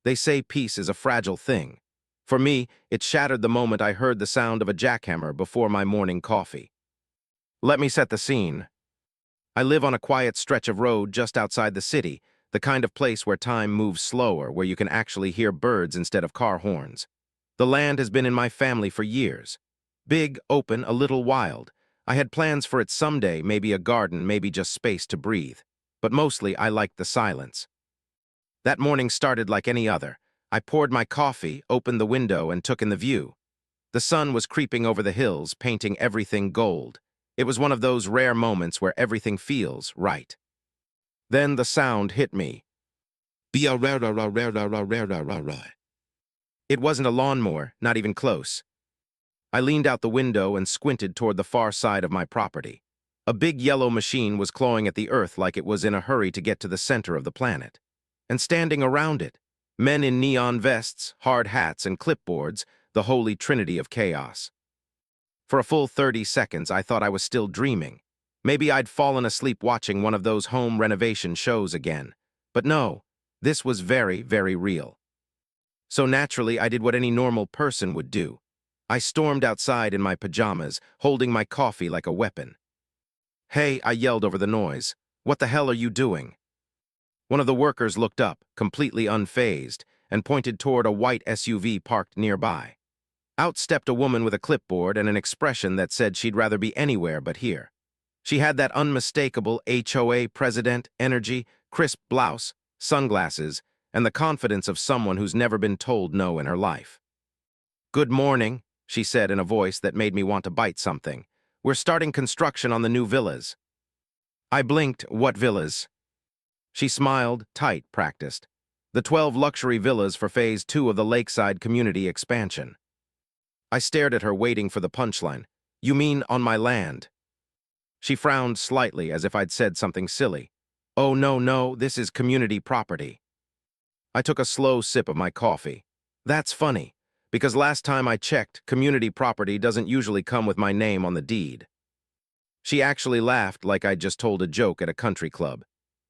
They say peace is a fragile thing. For me, it shattered the moment I heard the sound of a jackhammer before my morning coffee. Let me set the scene. I live on a quiet stretch of road just outside the city, the kind of place where time moves slower, where you can actually hear birds instead of car horns. The land has been in my family for years. Big, open, a little wild. I had plans for it someday, maybe a garden, maybe just space to breathe. But mostly, I liked the silence. That morning started like any other. I poured my coffee, opened the window, and took in the view. The sun was creeping over the hills, painting everything gold. It was one of those rare moments where everything feels right. Then the sound hit me. It wasn't a lawnmower, not even close. I leaned out the window and squinted toward the far side of my property. A big yellow machine was clawing at the earth like it was in a hurry to get to the center of the planet. And standing around it, men in neon vests, hard hats, and clipboards, the holy trinity of chaos. For a full 30 seconds, I thought I was still dreaming. Maybe I'd fallen asleep watching one of those home renovation shows again. But no, this was very, very real. So naturally, I did what any normal person would do. I stormed outside in my pajamas, holding my coffee like a weapon. "Hey," I yelled over the noise. "What the hell are you doing?" One of the workers looked up, completely unfazed, and pointed toward a white SUV parked nearby. Out stepped a woman with a clipboard and an expression that said she'd rather be anywhere but here. She had that unmistakable HOA president energy, crisp blouse, sunglasses, and the confidence of someone who's never been told no in her life. "Good morning," she said in a voice that made me want to bite something. "We're starting construction on the new villas." I blinked. "What villas?" She smiled, tight, practiced. "The 12 luxury villas for Phase 2 of the Lakeside community expansion." I stared at her, waiting for the punchline. "You mean on my land?" She frowned slightly, as if I'd said something silly. "Oh, no, this is community property." I took a slow sip of my coffee. That's funny, because last time I checked, community property doesn't usually come with my name on the deed. She actually laughed like I'd just told a joke at a country club.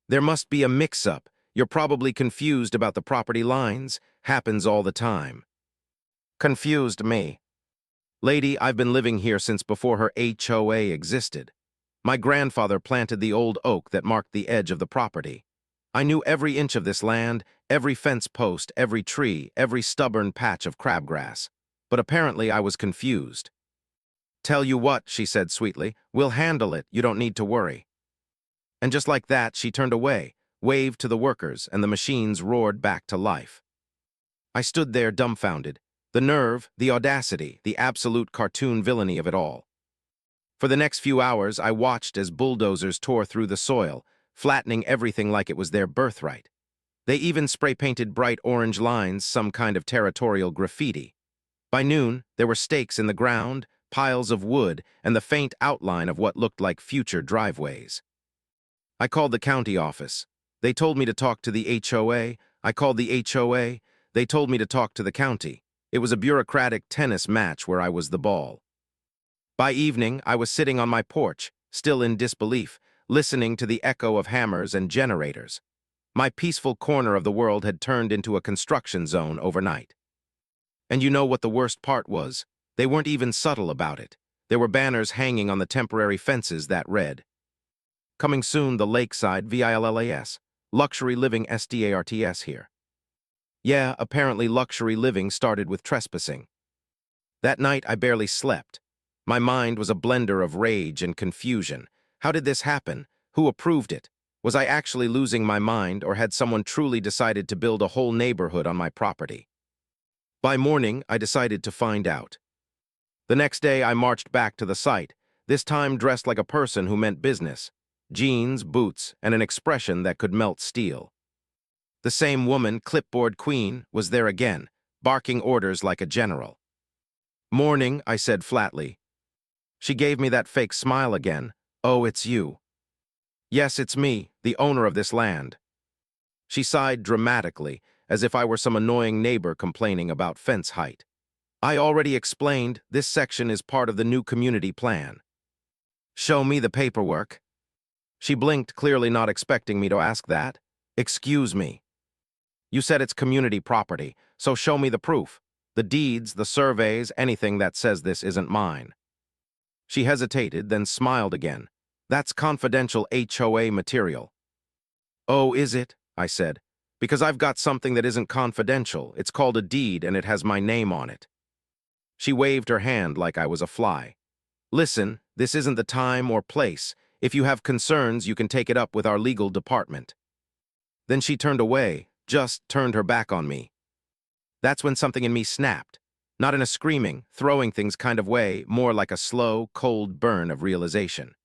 "There must be a mix-up. You're probably confused about the property lines. Happens all the time." Confused me. "Lady, I've been living here since before her HOA existed. My grandfather planted the old oak that marked the edge of the property. I knew every inch of this land, every fence post, every tree, every stubborn patch of crabgrass. But apparently I was confused." "Tell you what," she said sweetly, "we'll handle it. You don't need to worry." And just like that, she turned away, waved to the workers, and the machines roared back to life. I stood there dumbfounded. The nerve, the audacity, the absolute cartoon villainy of it all. For the next few hours, I watched as bulldozers tore through the soil, flattening everything like it was their birthright. They even spray-painted bright orange lines, some kind of territorial graffiti. By noon, there were stakes in the ground, piles of wood, and the faint outline of what looked like future driveways. I called the county office. They told me to talk to the HOA. I called the HOA. They told me to talk to the county. It was a bureaucratic tennis match where I was the ball. By evening, I was sitting on my porch, still in disbelief, listening to the echo of hammers and generators. My peaceful corner of the world had turned into a construction zone overnight. And you know what the worst part was? They weren't even subtle about it. There were banners hanging on the temporary fences that read, "Coming soon, the Lakeside VILLAS. Luxury living SDARTS here." Yeah, apparently luxury living started with trespassing. That night, I barely slept. My mind was a blender of rage and confusion. How did this happen? Who approved it? Was I actually losing my mind, or had someone truly decided to build a whole neighborhood on my property? By morning, I decided to find out. The next day, I marched back to the site, this time dressed like a person who meant business. Jeans, boots, and an expression that could melt steel. The same woman, clipboard queen, was there again, barking orders like a general. "Morning," I said flatly. She gave me that fake smile again. "Oh, it's you." "Yes, it's me, the owner of this land." She sighed dramatically, as if I were some annoying neighbor complaining about fence height. "I already explained, this section is part of the new community plan." "Show me the paperwork." She blinked, clearly not expecting me to ask that. "Excuse me." You said it's community property, so show me the proof. The deeds, the surveys, anything that says this isn't mine. She hesitated, then smiled again. That's confidential HOA material. Oh, is it? I said. Because I've got something that isn't confidential. It's called a deed and it has my name on it. She waved her hand like I was a fly. Listen, this isn't the time or place. If you have concerns, you can take it up with our legal department. Then she turned away, just turned her back on me. That's when something in me snapped. Not in a screaming, throwing things kind of way, more like a slow, cold burn of realization.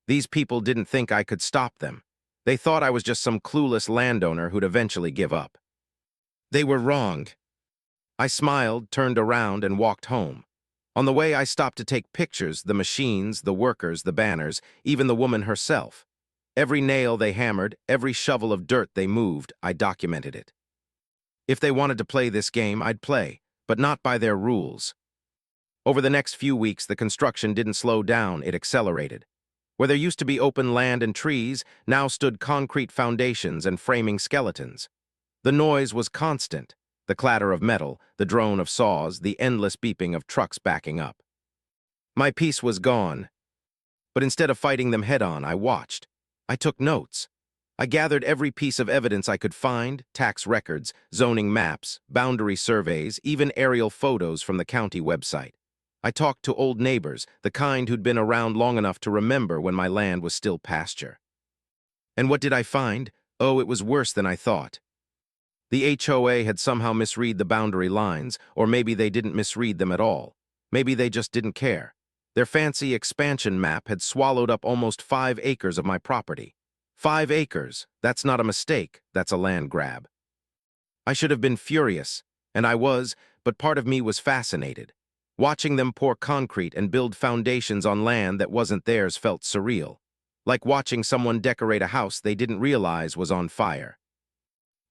These people didn't think I could stop them. They thought I was just some clueless landowner who'd eventually give up. They were wrong. I smiled, turned around, and walked home. On the way, I stopped to take pictures, the machines, the workers, the banners, even the woman herself. Every nail they hammered, every shovel of dirt they moved, I documented it. If they wanted to play this game, I'd play, but not by their rules. Over the next few weeks, the construction didn't slow down, it accelerated. Where there used to be open land and trees, now stood concrete foundations and framing skeletons. The noise was constant, the clatter of metal, the drone of saws, the endless beeping of trucks backing up. My peace was gone, but instead of fighting them head-on, I watched. I took notes. I gathered every piece of evidence I could find, tax records, zoning maps, boundary surveys, even aerial photos from the county website. I talked to old neighbors, the kind who'd been around long enough to remember when my land was still pasture. And what did I find? Oh, it was worse than I thought. The HOA had somehow misread the boundary lines, or maybe they didn't misread them at all. Maybe they just didn't care. Their fancy expansion map had swallowed up almost 5 acres of my property. 5 acres, that's not a mistake, that's a land grab. I should have been furious, and I was, but part of me was fascinated. Watching them pour concrete and build foundations on land that wasn't theirs felt surreal, like watching someone decorate a house they didn't realize was on fire.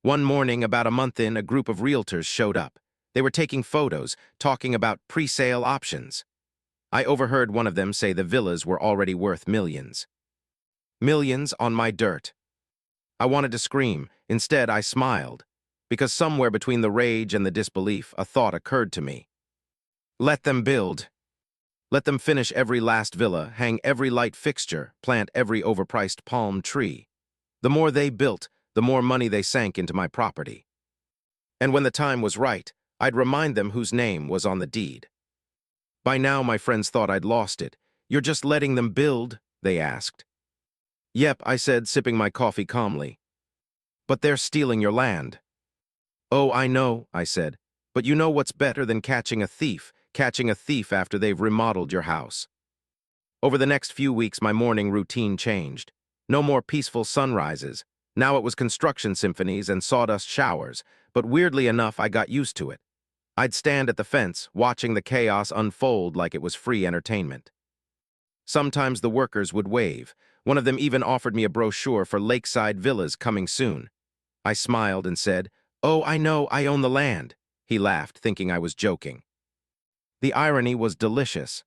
One morning, about a month in, a group of realtors showed up. They were taking photos, talking about pre-sale options. I overheard one of them say the villas were already worth millions. Millions on my dirt. I wanted to scream. Instead, I smiled, because somewhere between the rage and the disbelief, a thought occurred to me. Let them build. Let them finish every last villa, hang every light fixture, plant every overpriced palm tree. The more they built, the more money they sank into my property. And when the time was right, I'd remind them whose name was on the deed. By now, my friends thought I'd lost it. You're just letting them build, they asked. Yep, I said, sipping my coffee calmly. But they're stealing your land. Oh, I know, I said. But you know what's better than catching a thief? Catching a thief after they've remodeled your house. Over the next few weeks, my morning routine changed. No more peaceful sunrises. Now it was construction symphonies and sawdust showers, but weirdly enough, I got used to it. I'd stand at the fence, watching the chaos unfold like it was free entertainment. Sometimes the workers would wave. One of them even offered me a brochure for lakeside villas coming soon. I smiled and said, "Oh, I know, I own the land." He laughed, thinking I was joking. The irony was delicious.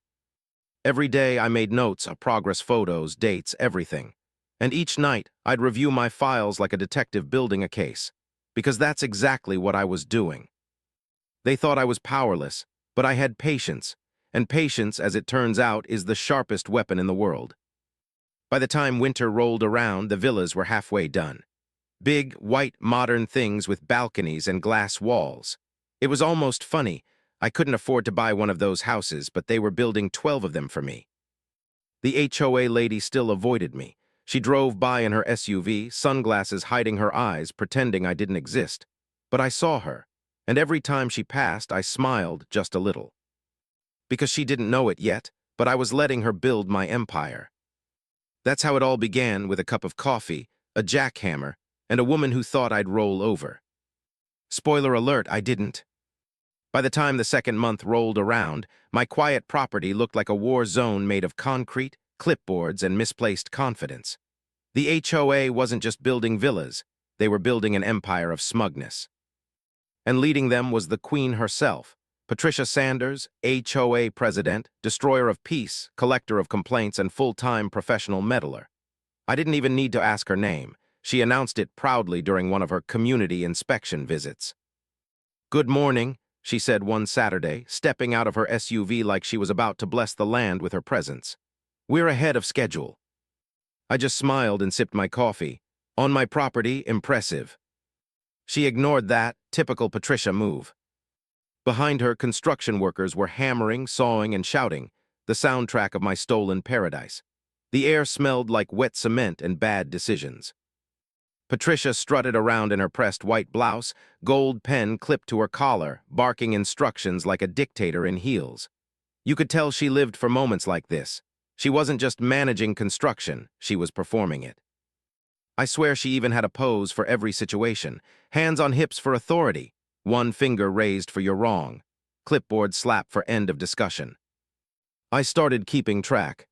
Every day I made notes, progress photos, dates, everything. And each night I'd review my files like a detective building a case, because that's exactly what I was doing. They thought I was powerless, but I had patience, and patience, as it turns out, is the sharpest weapon in the world. By the time winter rolled around, the villas were halfway done. Big, white, modern things with balconies and glass walls. It was almost funny. I couldn't afford to buy one of those houses, but they were building 12 of them for me. The HOA lady still avoided me. She drove by in her SUV, sunglasses hiding her eyes, pretending I didn't exist. But I saw her, and every time she passed, I smiled just a little. Because she didn't know it yet, but I was letting her build my empire. That's how it all began, with a cup of coffee, a jackhammer, and a woman who thought I'd roll over. Spoiler alert, I didn't. By the time the second month rolled around, my quiet property looked like a war zone made of concrete, clipboards, and misplaced confidence. The HOA wasn't just building villas, they were building an empire of smugness. And leading them was the Queen herself, Patricia Sanders, HOA president, destroyer of peace, collector of complaints, and full-time professional meddler. I didn't even need to ask her name. She announced it proudly during one of her community inspection visits. "Good morning," she said one Saturday, stepping out of her SUV like she was about to bless the land with her presence. "We're ahead of schedule." I just smiled and sipped my coffee. On my property, impressive. She ignored that typical Patricia move. Behind her, construction workers were hammering, sawing, and shouting, the soundtrack of my stolen paradise. The air smelled like wet cement and bad decisions. Patricia strutted around in her pressed white blouse, gold pen clipped to her collar, barking instructions like a dictator in heels. You could tell she lived for moments like this. She wasn't just managing construction, she was performing it. I swear she even had a pose for every situation. Hands on hips for authority. One finger raised for you're wrong. Clipboard slap for end of discussion. I started keeping track.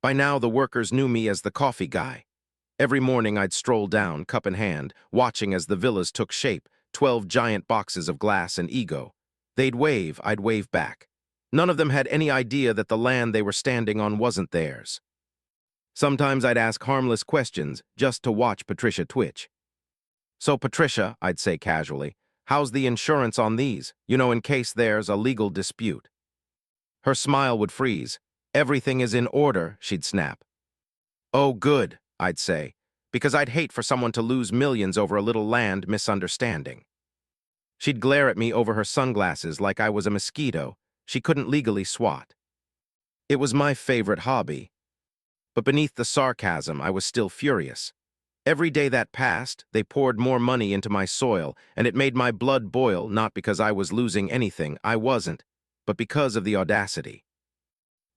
By now, the workers knew me as the coffee guy. Every morning, I'd stroll down, cup in hand, watching as the villas took shape, 12 giant boxes of glass and ego. They'd wave, I'd wave back. None of them had any idea that the land they were standing on wasn't theirs. Sometimes I'd ask harmless questions just to watch Patricia twitch. "So, Patricia," I'd say casually, "how's the insurance on these, in case there's a legal dispute?" Her smile would freeze. "Everything is in order," she'd snap. "Oh, good," I'd say, because I'd hate for someone to lose millions over a little land misunderstanding. She'd glare at me over her sunglasses like I was a mosquito she couldn't legally swat. It was my favorite hobby. But beneath the sarcasm, I was still furious. Every day that passed, they poured more money into my soil, and it made my blood boil, not because I was losing anything, I wasn't, but because of the audacity.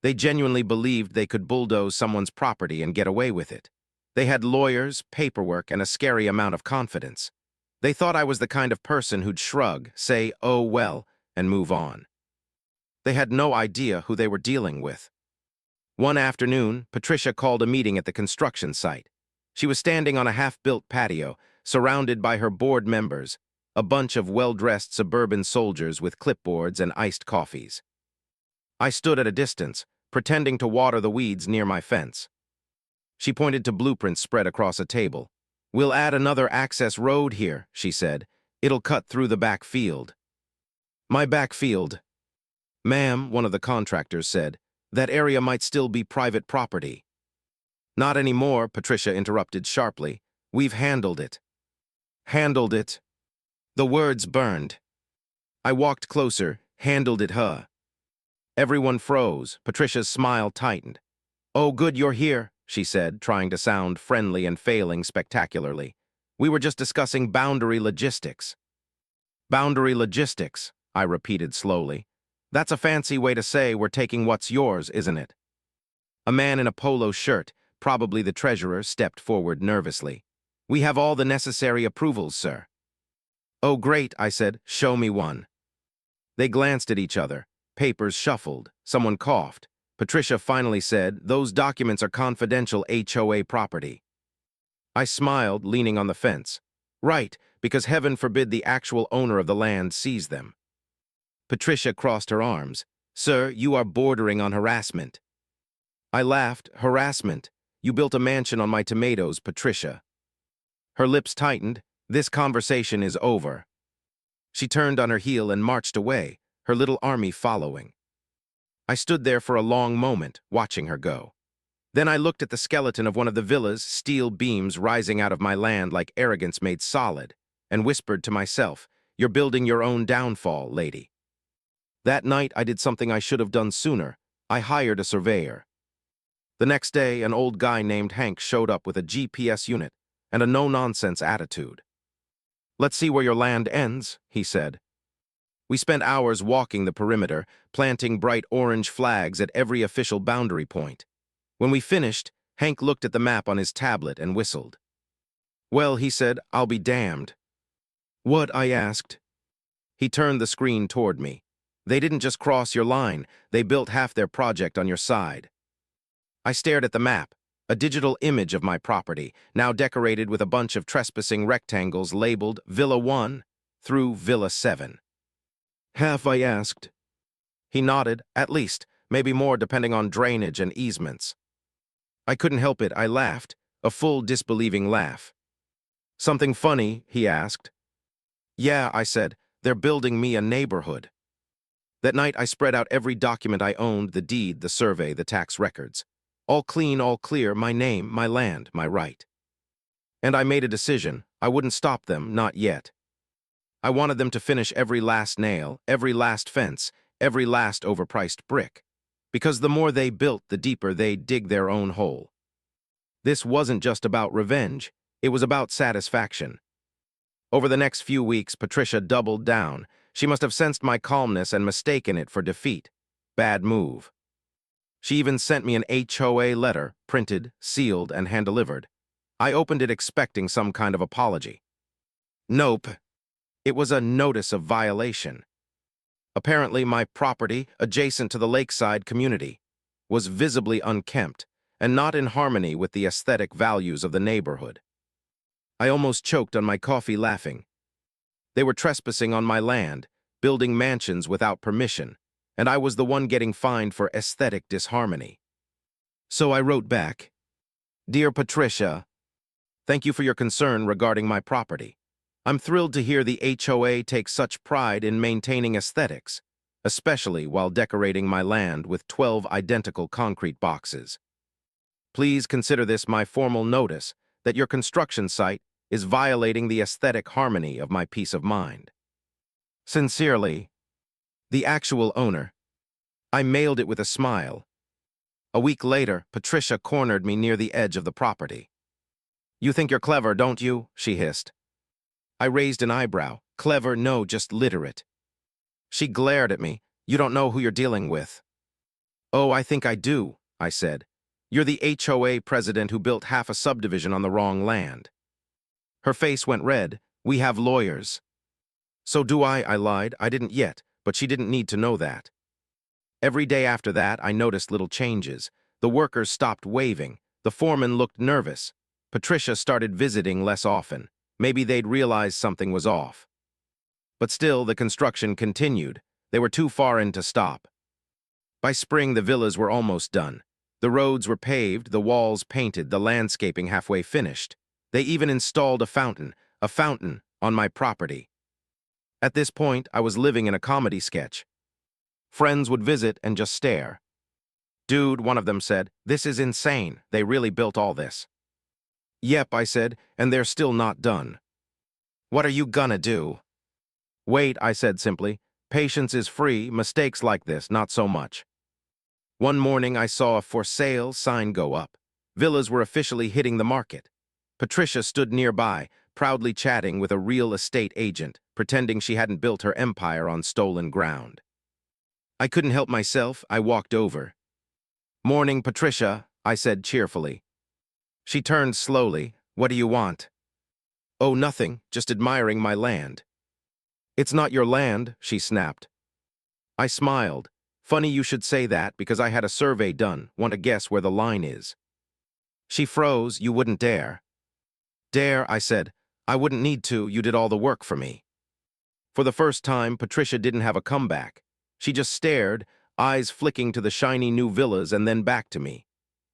They genuinely believed they could bulldoze someone's property and get away with it. They had lawyers, paperwork, and a scary amount of confidence. They thought I was the kind of person who'd shrug, say, "Oh well," and move on. They had no idea who they were dealing with. One afternoon, Patricia called a meeting at the construction site. She was standing on a half-built patio, surrounded by her board members, a bunch of well-dressed suburban soldiers with clipboards and iced coffees. I stood at a distance, pretending to water the weeds near my fence. She pointed to blueprints spread across a table. "We'll add another access road here," she said. "It'll cut through the back field." "My back field?" "Ma'am," one of the contractors said, "that area might still be private property." "Not anymore," Patricia interrupted sharply. "We've handled it." "Handled it?" The words burned. I walked closer, handled it, huh? Everyone froze. Patricia's smile tightened. "Oh, good you're here," she said, trying to sound friendly and failing spectacularly. "We were just discussing boundary logistics." "Boundary logistics," I repeated slowly. "That's a fancy way to say we're taking what's yours, isn't it?" A man in a polo shirt, probably the treasurer, stepped forward nervously. "We have all the necessary approvals, sir." "Oh, great," I said. "Show me one." They glanced at each other. Papers shuffled. Someone coughed. Patricia finally said, "Those documents are confidential HOA property." I smiled, leaning on the fence. "Right, because heaven forbid the actual owner of the land sees them." Patricia crossed her arms. "Sir, you are bordering on harassment." I laughed. "Harassment? You built a mansion on my tomatoes, Patricia." Her lips tightened. "This conversation is over." She turned on her heel and marched away, her little army following. I stood there for a long moment, watching her go. Then I looked at the skeleton of one of the villas, steel beams rising out of my land like arrogance made solid, and whispered to myself, "You're building your own downfall, lady." That night, I did something I should have done sooner. I hired a surveyor. The next day, an old guy named Hank showed up with a GPS unit and a no-nonsense attitude. "Let's see where your land ends," he said. We spent hours walking the perimeter, planting bright orange flags at every official boundary point. When we finished, Hank looked at the map on his tablet and whistled. "Well," he said, "I'll be damned." "What?" I asked. He turned the screen toward me. "They didn't just cross your line, they built half their project on your side." I stared at the map, a digital image of my property, now decorated with a bunch of trespassing rectangles labeled Villa 1 through Villa 7. "Half?" I asked. He nodded. "At least, maybe more depending on drainage and easements." I couldn't help it. I laughed, a full disbelieving laugh. Something funny, he asked. Yeah, I said, they're building me a neighborhood. That night, I spread out every document I owned, the deed, the survey, the tax records. All clean, all clear, my name, my land, my right. And I made a decision. I wouldn't stop them, not yet. I wanted them to finish every last nail, every last fence, every last overpriced brick. Because the more they built, the deeper they'd dig their own hole. This wasn't just about revenge. It was about satisfaction. Over the next few weeks, Patricia doubled down. She must have sensed my calmness and mistaken it for defeat. Bad move. She even sent me an HOA letter, printed, sealed, and hand-delivered. I opened it expecting some kind of apology. Nope. It was a notice of violation. Apparently, my property, adjacent to the lakeside community, was visibly unkempt and not in harmony with the aesthetic values of the neighborhood. I almost choked on my coffee laughing. They were trespassing on my land, building mansions without permission, and I was the one getting fined for aesthetic disharmony. So I wrote back, Dear Patricia, thank you for your concern regarding my property. I'm thrilled to hear the HOA take such pride in maintaining aesthetics, especially while decorating my land with 12 identical concrete boxes. Please consider this my formal notice that your construction site is violating the aesthetic harmony of my peace of mind. Sincerely, the actual owner. I mailed it with a smile. A week later, Patricia cornered me near the edge of the property. You think you're clever, don't you? She hissed. I raised an eyebrow. Clever, no, just literate. She glared at me. You don't know who you're dealing with. Oh, I think I do, I said. You're the HOA president who built half a subdivision on the wrong land. Her face went red. We have lawyers. So do I lied. I didn't yet, but she didn't need to know that. Every day after that, I noticed little changes. The workers stopped waving. The foreman looked nervous. Patricia started visiting less often. Maybe they'd realized something was off. But still, the construction continued. They were too far in to stop. By spring, the villas were almost done. The roads were paved, the walls painted, the landscaping halfway finished. They even installed a fountain on my property. At this point, I was living in a comedy sketch. Friends would visit and just stare. Dude, one of them said, this is insane. They really built all this. Yep, I said, and they're still not done. What are you gonna do? Wait, I said simply. Patience is free, mistakes like this, not so much. One morning, I saw a for sale sign go up. Villas were officially hitting the market. Patricia stood nearby, proudly chatting with a real estate agent, pretending she hadn't built her empire on stolen ground. I couldn't help myself. I walked over. Morning, Patricia, I said cheerfully. She turned slowly. What do you want? Oh, nothing, just admiring my land. It's not your land, she snapped. I smiled. Funny you should say that because I had a survey done. Want to guess where the line is? She froze. You wouldn't dare. Dare, I said. I wouldn't need to. You did all the work for me. For the first time, Patricia didn't have a comeback. She just stared, eyes flicking to the shiny new villas and then back to me.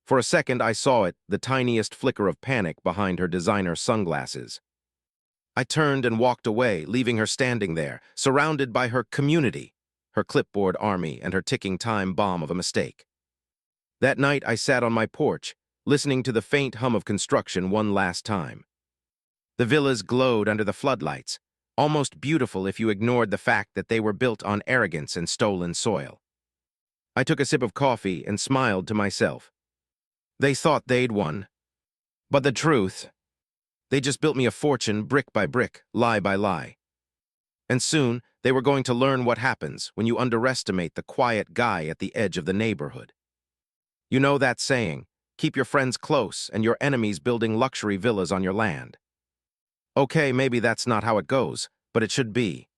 For a second, I saw it, the tiniest flicker of panic behind her designer sunglasses. I turned and walked away, leaving her standing there, surrounded by her community, her clipboard army, and her ticking time bomb of a mistake. That night, I sat on my porch, listening to the faint hum of construction one last time. The villas glowed under the floodlights, almost beautiful if you ignored the fact that they were built on arrogance and stolen soil. I took a sip of coffee and smiled to myself. They thought they'd won. But the truth, they just built me a fortune brick by brick, lie by lie. And soon, they were going to learn what happens when you underestimate the quiet guy at the edge of the neighborhood. You know that saying, keep your friends close and your enemies building luxury villas on your land. Okay, maybe that's not how it goes, but it should be.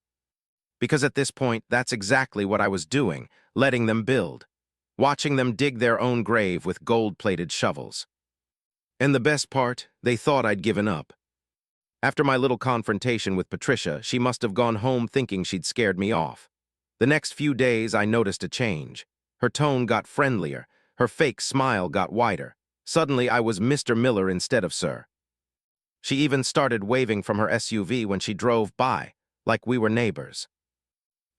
Because at this point, that's exactly what I was doing, letting them build, watching them dig their own grave with gold-plated shovels. And the best part, they thought I'd given up. After my little confrontation with Patricia, she must have gone home thinking she'd scared me off. The next few days, I noticed a change. Her tone got friendlier, her fake smile got wider. Suddenly, I was Mr. Miller instead of Sir. She even started waving from her SUV when she drove by, like we were neighbors.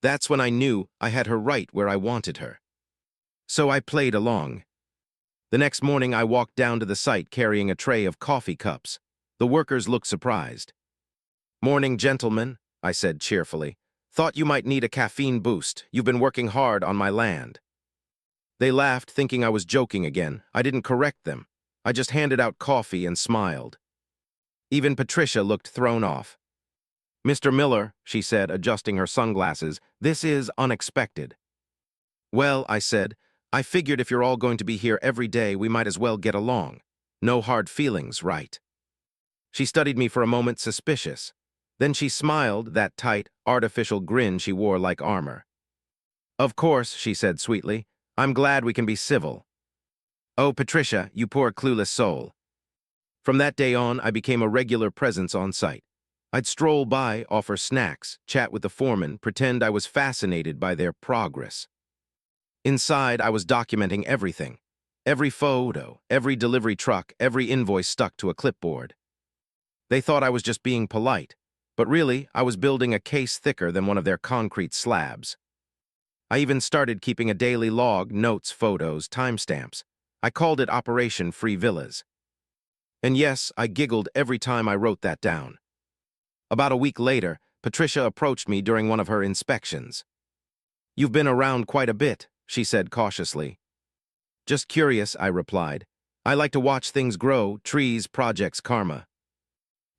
That's when I knew I had her right where I wanted her. So I played along. The next morning, I walked down to the site carrying a tray of coffee cups. The workers looked surprised. "Morning, gentlemen," I said cheerfully. "Thought you might need a caffeine boost. You've been working hard on my land." They laughed, thinking I was joking again. I didn't correct them. I just handed out coffee and smiled. Even Patricia looked thrown off. "Mr. Miller," she said, adjusting her sunglasses, "this is unexpected." "Well," I said, "I figured if you're all going to be here every day, we might as well get along. No hard feelings, right?" She studied me for a moment, suspicious. Then she smiled, that tight, artificial grin she wore like armor. "Of course," she said sweetly. "I'm glad we can be civil." Oh, Patricia, you poor clueless soul. From that day on, I became a regular presence on site. I'd stroll by, offer snacks, chat with the foreman, pretend I was fascinated by their progress. Inside, I was documenting everything. Every photo, every delivery truck, every invoice stuck to a clipboard. They thought I was just being polite, but really, I was building a case thicker than one of their concrete slabs. I even started keeping a daily log, notes, photos, timestamps. I called it Operation Free Villas. And yes, I giggled every time I wrote that down. About a week later, Patricia approached me during one of her inspections. "You've been around quite a bit," she said cautiously. "Just curious," I replied. "I like to watch things grow, trees, projects, karma."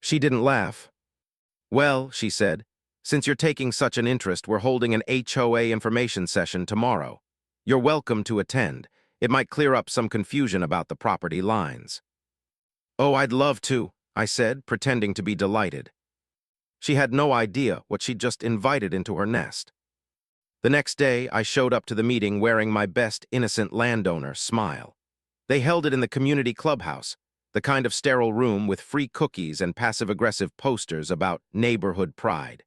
She didn't laugh. "Well," she said, "since you're taking such an interest, we're holding an HOA information session tomorrow. You're welcome to attend. It might clear up some confusion about the property lines." "Oh, I'd love to," I said, pretending to be delighted. She had no idea what she'd just invited into her nest. The next day, I showed up to the meeting wearing my best innocent landowner smile. They held it in the community clubhouse, the kind of sterile room with free cookies and passive-aggressive posters about neighborhood pride.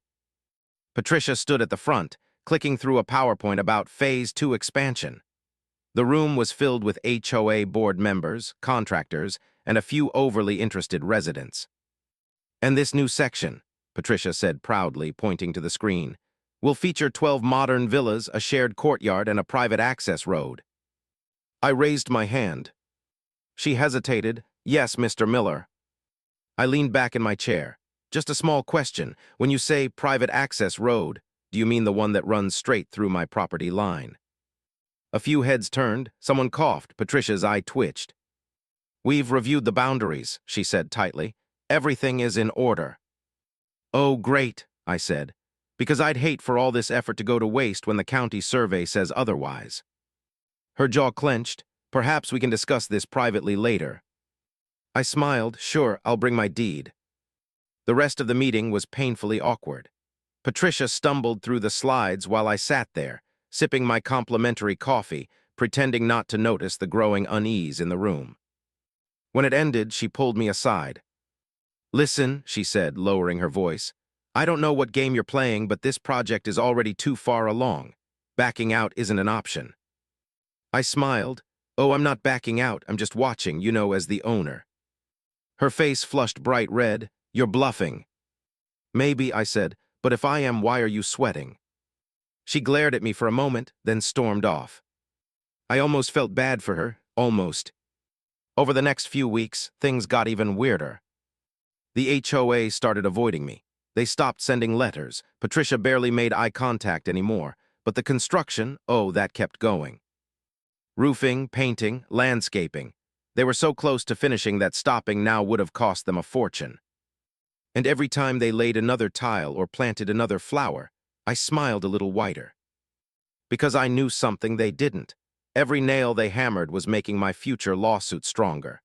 Patricia stood at the front, clicking through a PowerPoint about Phase 2 expansion. The room was filled with HOA board members, contractors, and a few overly interested residents. "And this new section," Patricia said proudly, pointing to the screen, "will feature 12 modern villas, a shared courtyard, and a private access road." I raised my hand. She hesitated. "Yes, Mr. Miller." I leaned back in my chair. "Just a small question. When you say private access road, do you mean the one that runs straight through my property line?" A few heads turned. Someone coughed. Patricia's eye twitched. "We've reviewed the boundaries," she said tightly. "Everything is in order." "Oh, great," I said, "because I'd hate for all this effort to go to waste when the county survey says otherwise." Her jaw clenched. "Perhaps we can discuss this privately later." I smiled. "Sure, I'll bring my deed." The rest of the meeting was painfully awkward. Patricia stumbled through the slides while I sat there, sipping my complimentary coffee, pretending not to notice the growing unease in the room. When it ended, she pulled me aside. "Listen," she said, lowering her voice. "I don't know what game you're playing, but this project is already too far along. Backing out isn't an option." I smiled. "Oh, I'm not backing out. I'm just watching, as the owner." Her face flushed bright red. "You're bluffing." "Maybe," I said, "but if I am, why are you sweating?" She glared at me for a moment, then stormed off. I almost felt bad for her, almost. Over the next few weeks, things got even weirder. The HOA started avoiding me. They stopped sending letters. Patricia barely made eye contact anymore, but the construction, oh, that kept going. Roofing, painting, landscaping. They were so close to finishing that stopping now would have cost them a fortune. And every time they laid another tile or planted another flower, I smiled a little wider. Because I knew something they didn't. Every nail they hammered was making my future lawsuit stronger.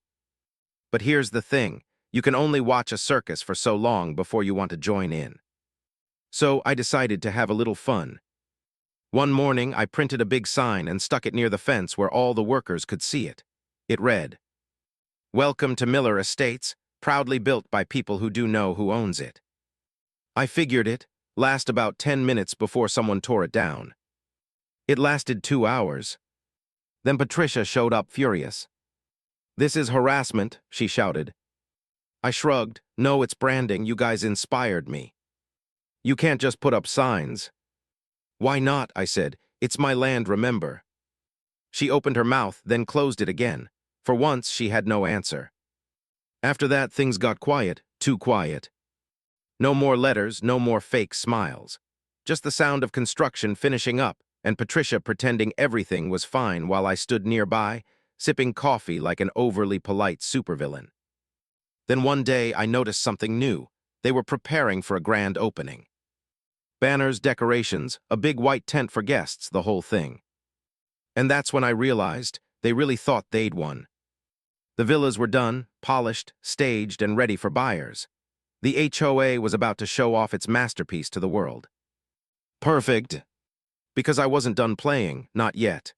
But here's the thing. You can only watch a circus for so long before you want to join in. So I decided to have a little fun. One morning, I printed a big sign and stuck it near the fence where all the workers could see it. It read, "Welcome to Miller Estates, proudly built by people who do know who owns it." I figured it last about 10 minutes before someone tore it down. It lasted 2 hours. Then Patricia showed up furious. "This is harassment," she shouted. I shrugged. No, it's branding. You guys inspired me. You can't just put up signs. Why not? I said. It's my land, remember. She opened her mouth, then closed it again. For once, she had no answer. After that, things got quiet, too quiet. No more letters, no more fake smiles. Just the sound of construction finishing up, and Patricia pretending everything was fine while I stood nearby, sipping coffee like an overly polite supervillain. Then one day, I noticed something new. They were preparing for a grand opening. Banners, decorations, a big white tent for guests, the whole thing. And that's when I realized they really thought they'd won. The villas were done, polished, staged, and ready for buyers. The HOA was about to show off its masterpiece to the world. Perfect. Because I wasn't done playing, not yet.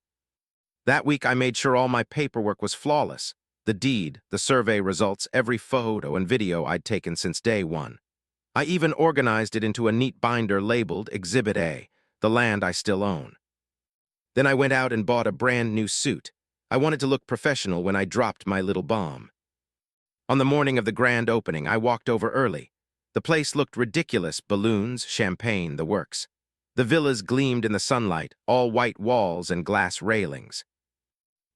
That week I made sure all my paperwork was flawless. The deed, the survey results, every photo and video I'd taken since day one. I even organized it into a neat binder labeled Exhibit A, the land I still own. Then I went out and bought a brand new suit. I wanted to look professional when I dropped my little bomb. On the morning of the grand opening, I walked over early. The place looked ridiculous, balloons, champagne, the works. The villas gleamed in the sunlight, all white walls and glass railings.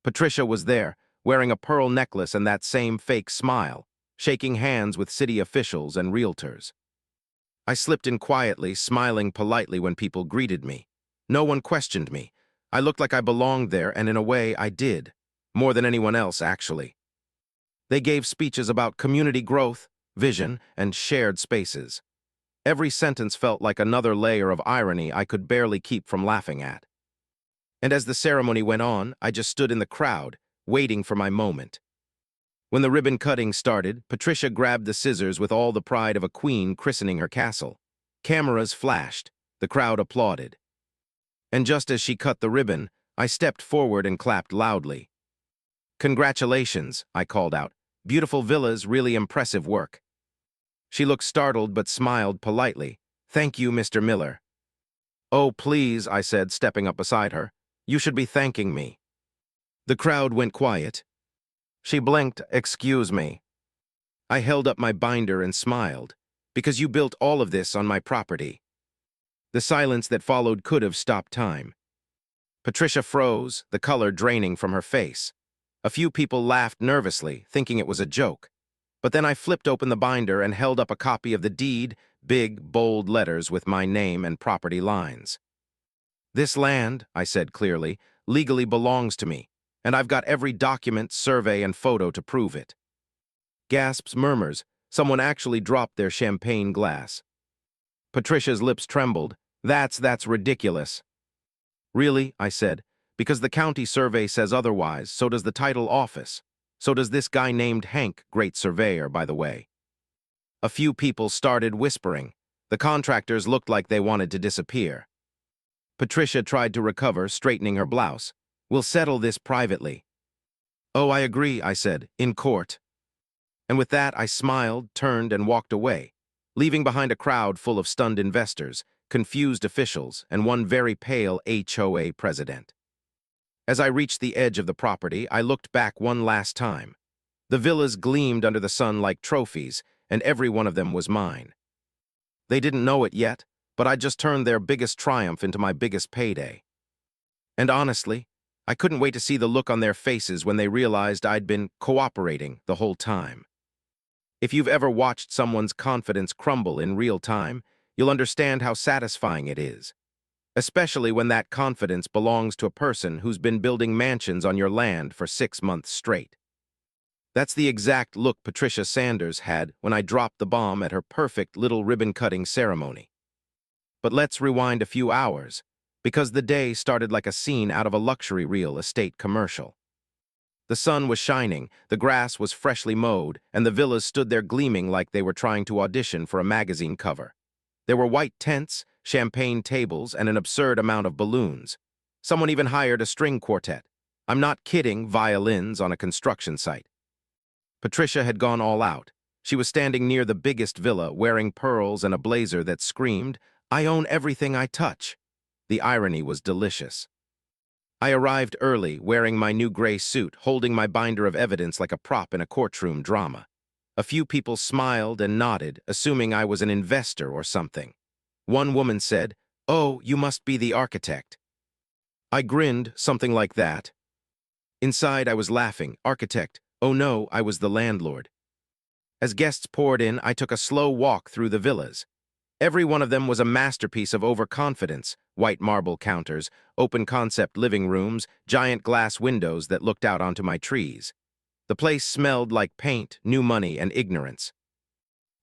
Patricia was there, wearing a pearl necklace and that same fake smile, shaking hands with city officials and realtors. I slipped in quietly, smiling politely when people greeted me. No one questioned me. I looked like I belonged there, and in a way, I did. More than anyone else, actually. They gave speeches about community growth, vision, and shared spaces. Every sentence felt like another layer of irony I could barely keep from laughing at. And as the ceremony went on, I just stood in the crowd, waiting for my moment. When the ribbon cutting started, Patricia grabbed the scissors with all the pride of a queen christening her castle. Cameras flashed. The crowd applauded. And just as she cut the ribbon, I stepped forward and clapped loudly. "Congratulations," I called out. "Beautiful villas, really impressive work." She looked startled but smiled politely. "Thank you, Mr. Miller." "Oh, please," I said, stepping up beside her. "You should be thanking me." The crowd went quiet. She blinked. "Excuse me." I held up my binder and smiled. "Because you built all of this on my property." The silence that followed could have stopped time. Patricia froze, the color draining from her face. A few people laughed nervously, thinking it was a joke. But then I flipped open the binder and held up a copy of the deed, big, bold letters with my name and property lines. "This land," I said clearly, "legally belongs to me, and I've got every document, survey, and photo to prove it." Gasps, murmurs. Someone actually dropped their champagne glass. Patricia's lips trembled. That's ridiculous." "Really?" I said. "Because the county survey says otherwise, so does the title office. So does this guy named Hank, great surveyor, by the way." A few people started whispering. The contractors looked like they wanted to disappear. Patricia tried to recover, straightening her blouse. "We'll settle this privately." "Oh, I agree," I said, "in court." And with that, I smiled, turned, and walked away, leaving behind a crowd full of stunned investors, confused officials, and one very pale HOA president. As I reached the edge of the property, I looked back one last time. The villas gleamed under the sun like trophies, and every one of them was mine. They didn't know it yet, but I just turned their biggest triumph into my biggest payday. And honestly, I couldn't wait to see the look on their faces when they realized I'd been cooperating the whole time. If you've ever watched someone's confidence crumble in real time, you'll understand how satisfying it is. Especially when that confidence belongs to a person who's been building mansions on your land for 6 months straight. That's the exact look Patricia Sanders had when I dropped the bomb at her perfect little ribbon-cutting ceremony. But let's rewind a few hours, because the day started like a scene out of a luxury real estate commercial. The sun was shining, the grass was freshly mowed, and the villas stood there gleaming like they were trying to audition for a magazine cover. There were white tents, champagne tables, and an absurd amount of balloons. Someone even hired a string quartet. I'm not kidding, violins on a construction site. Patricia had gone all out. She was standing near the biggest villa, wearing pearls and a blazer that screamed, "I own everything I touch." The irony was delicious. I arrived early, wearing my new gray suit, holding my binder of evidence like a prop in a courtroom drama. A few people smiled and nodded, assuming I was an investor or something. One woman said, "Oh, you must be the architect." I grinned, something like that. Inside, I was laughing. Architect. Oh no, I was the landlord. As guests poured in, I took a slow walk through the villas. Every one of them was a masterpiece of overconfidence: white marble counters, open-concept living rooms, giant glass windows that looked out onto my trees. The place smelled like paint, new money, and ignorance.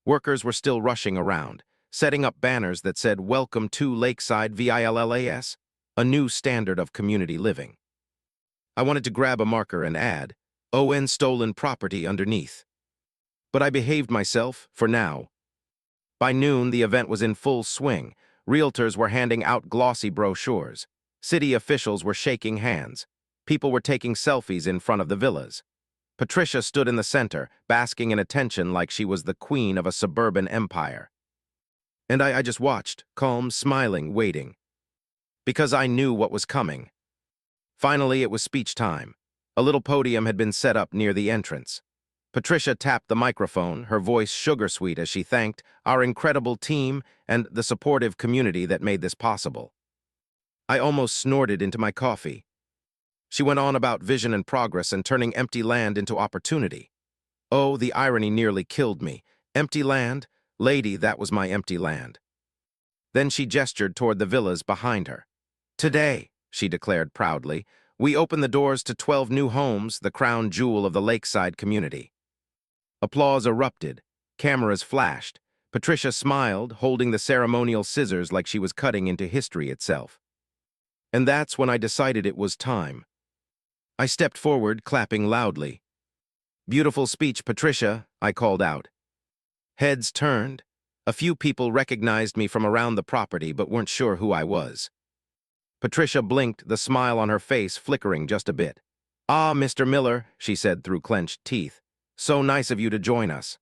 Workers were still rushing around, setting up banners that said, "Welcome to Lakeside Villas, a new standard of community living." I wanted to grab a marker and add, "ON stolen property" underneath. But I behaved myself, for now. By noon, the event was in full swing. Realtors were handing out glossy brochures. City officials were shaking hands. People were taking selfies in front of the villas. Patricia stood in the center, basking in attention like she was the queen of a suburban empire. And I just watched, calm, smiling, waiting. Because I knew what was coming. Finally, it was speech time. A little podium had been set up near the entrance. Patricia tapped the microphone, her voice sugar-sweet as she thanked our incredible team and the supportive community that made this possible. I almost snorted into my coffee. She went on about vision and progress and turning empty land into opportunity. Oh, the irony nearly killed me. Empty land? Lady, that was my empty land. Then she gestured toward the villas behind her. "Today," she declared proudly, "we open the doors to 12 new homes, the crown jewel of the Lakeside community." Applause erupted. Cameras flashed. Patricia smiled, holding the ceremonial scissors like she was cutting into history itself. And that's when I decided it was time. I stepped forward, clapping loudly. "Beautiful speech, Patricia," I called out. Heads turned. A few people recognized me from around the property but weren't sure who I was. Patricia blinked, the smile on her face flickering just a bit. "Ah, Mr. Miller," she said through clenched teeth. "So nice of you to join us."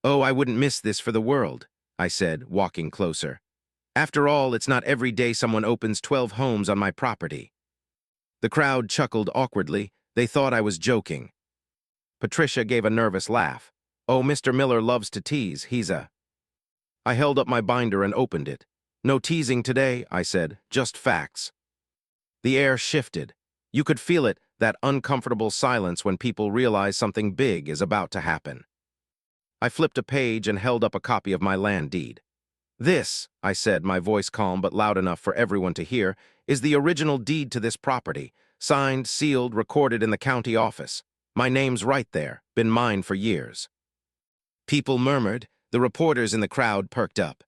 "Oh, I wouldn't miss this for the world," I said, walking closer. "After all, it's not every day someone opens 12 homes on my property." The crowd chuckled awkwardly. They thought I was joking. Patricia gave a nervous laugh. "Oh, Mr. Miller loves to tease. He's a—" I held up my binder and opened it. "No teasing today," I said, "just facts." The air shifted. You could feel it, that uncomfortable silence when people realize something big is about to happen. I flipped a page and held up a copy of my land deed. "This," I said, my voice calm but loud enough for everyone to hear, "is the original deed to this property, signed, sealed, recorded in the county office. My name's right there, been mine for years." People murmured. The reporters in the crowd perked up.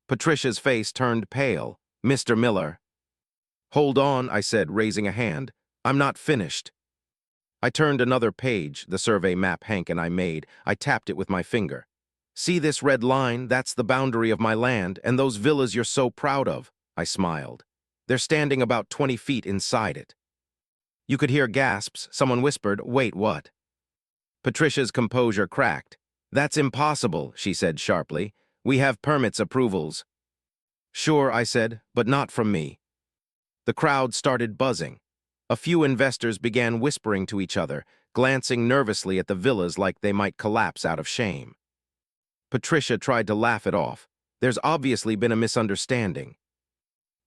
Patricia's face turned pale. "Mr. Miller." "Hold on," I said, raising a hand. "I'm not finished." I turned another page, the survey map Hank and I made. I tapped it with my finger. "See this red line? That's the boundary of my land, and those villas you're so proud of." I smiled. "They're standing about 20 feet inside it." You could hear gasps. Someone whispered, "Wait, what?" Patricia's composure cracked. "That's impossible," she said sharply. "We have permits approvals." "Sure," I said, "but not from me." The crowd started buzzing. A few investors began whispering to each other, glancing nervously at the villas like they might collapse out of shame. Patricia tried to laugh it off. "There's obviously been a misunderstanding."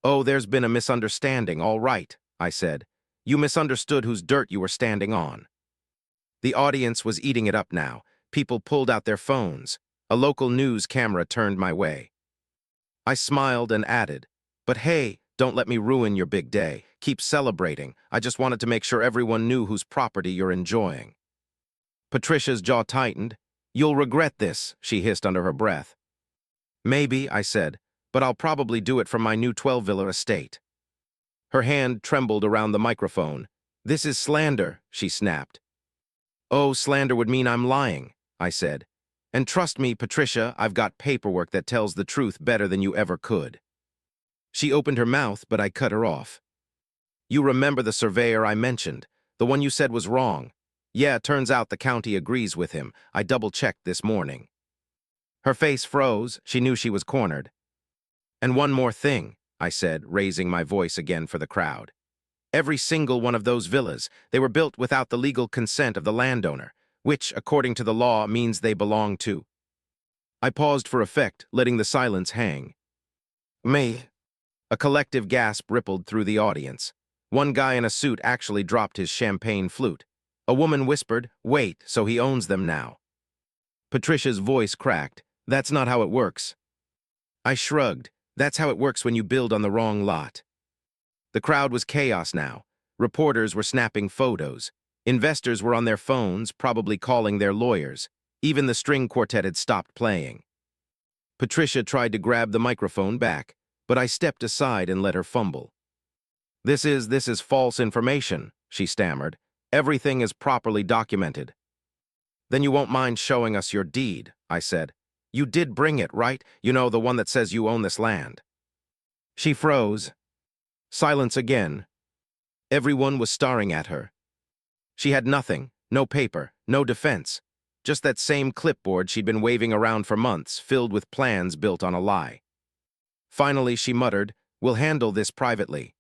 "Oh, there's been a misunderstanding, all right," I said. "You misunderstood whose dirt you were standing on." The audience was eating it up now. People pulled out their phones. A local news camera turned my way. I smiled and added, "But hey, don't let me ruin your big day. Keep celebrating. I just wanted to make sure everyone knew whose property you're enjoying." Patricia's jaw tightened. "You'll regret this," she hissed under her breath. "Maybe," I said, "but I'll probably do it from my new 12-villa estate." Her hand trembled around the microphone. "This is slander," she snapped. "Oh, slander would mean I'm lying," I said. "And trust me, Patricia, I've got paperwork that tells the truth better than you ever could." She opened her mouth, but I cut her off. "You remember the surveyor I mentioned, the one you said was wrong? Yeah, turns out the county agrees with him. I double-checked this morning." Her face froze. She knew she was cornered. "And one more thing," I said, raising my voice again for the crowd. "Every single one of those villas, they were built without the legal consent of the landowner. which, according to the law, means they belong to. I paused for effect, letting the silence hang. Me. A collective gasp rippled through the audience. One guy in a suit actually dropped his champagne flute. A woman whispered, "Wait, so he owns them now." Patricia's voice cracked. "That's not how it works." I shrugged. "That's how it works when you build on the wrong lot." The crowd was chaos now. Reporters were snapping photos. Investors were on their phones, probably calling their lawyers. Even the string quartet had stopped playing. Patricia tried to grab the microphone back, but I stepped aside and let her fumble. This is false information," she stammered. "Everything is properly documented." "Then you won't mind showing us your deed," I said. "You did bring it, right? You know, the one that says you own this land." She froze. Silence again. Everyone was staring at her. She had nothing, no paper, no defense. Just that same clipboard she'd been waving around for months, filled with plans built on a lie. Finally, she muttered, "We'll handle this privately."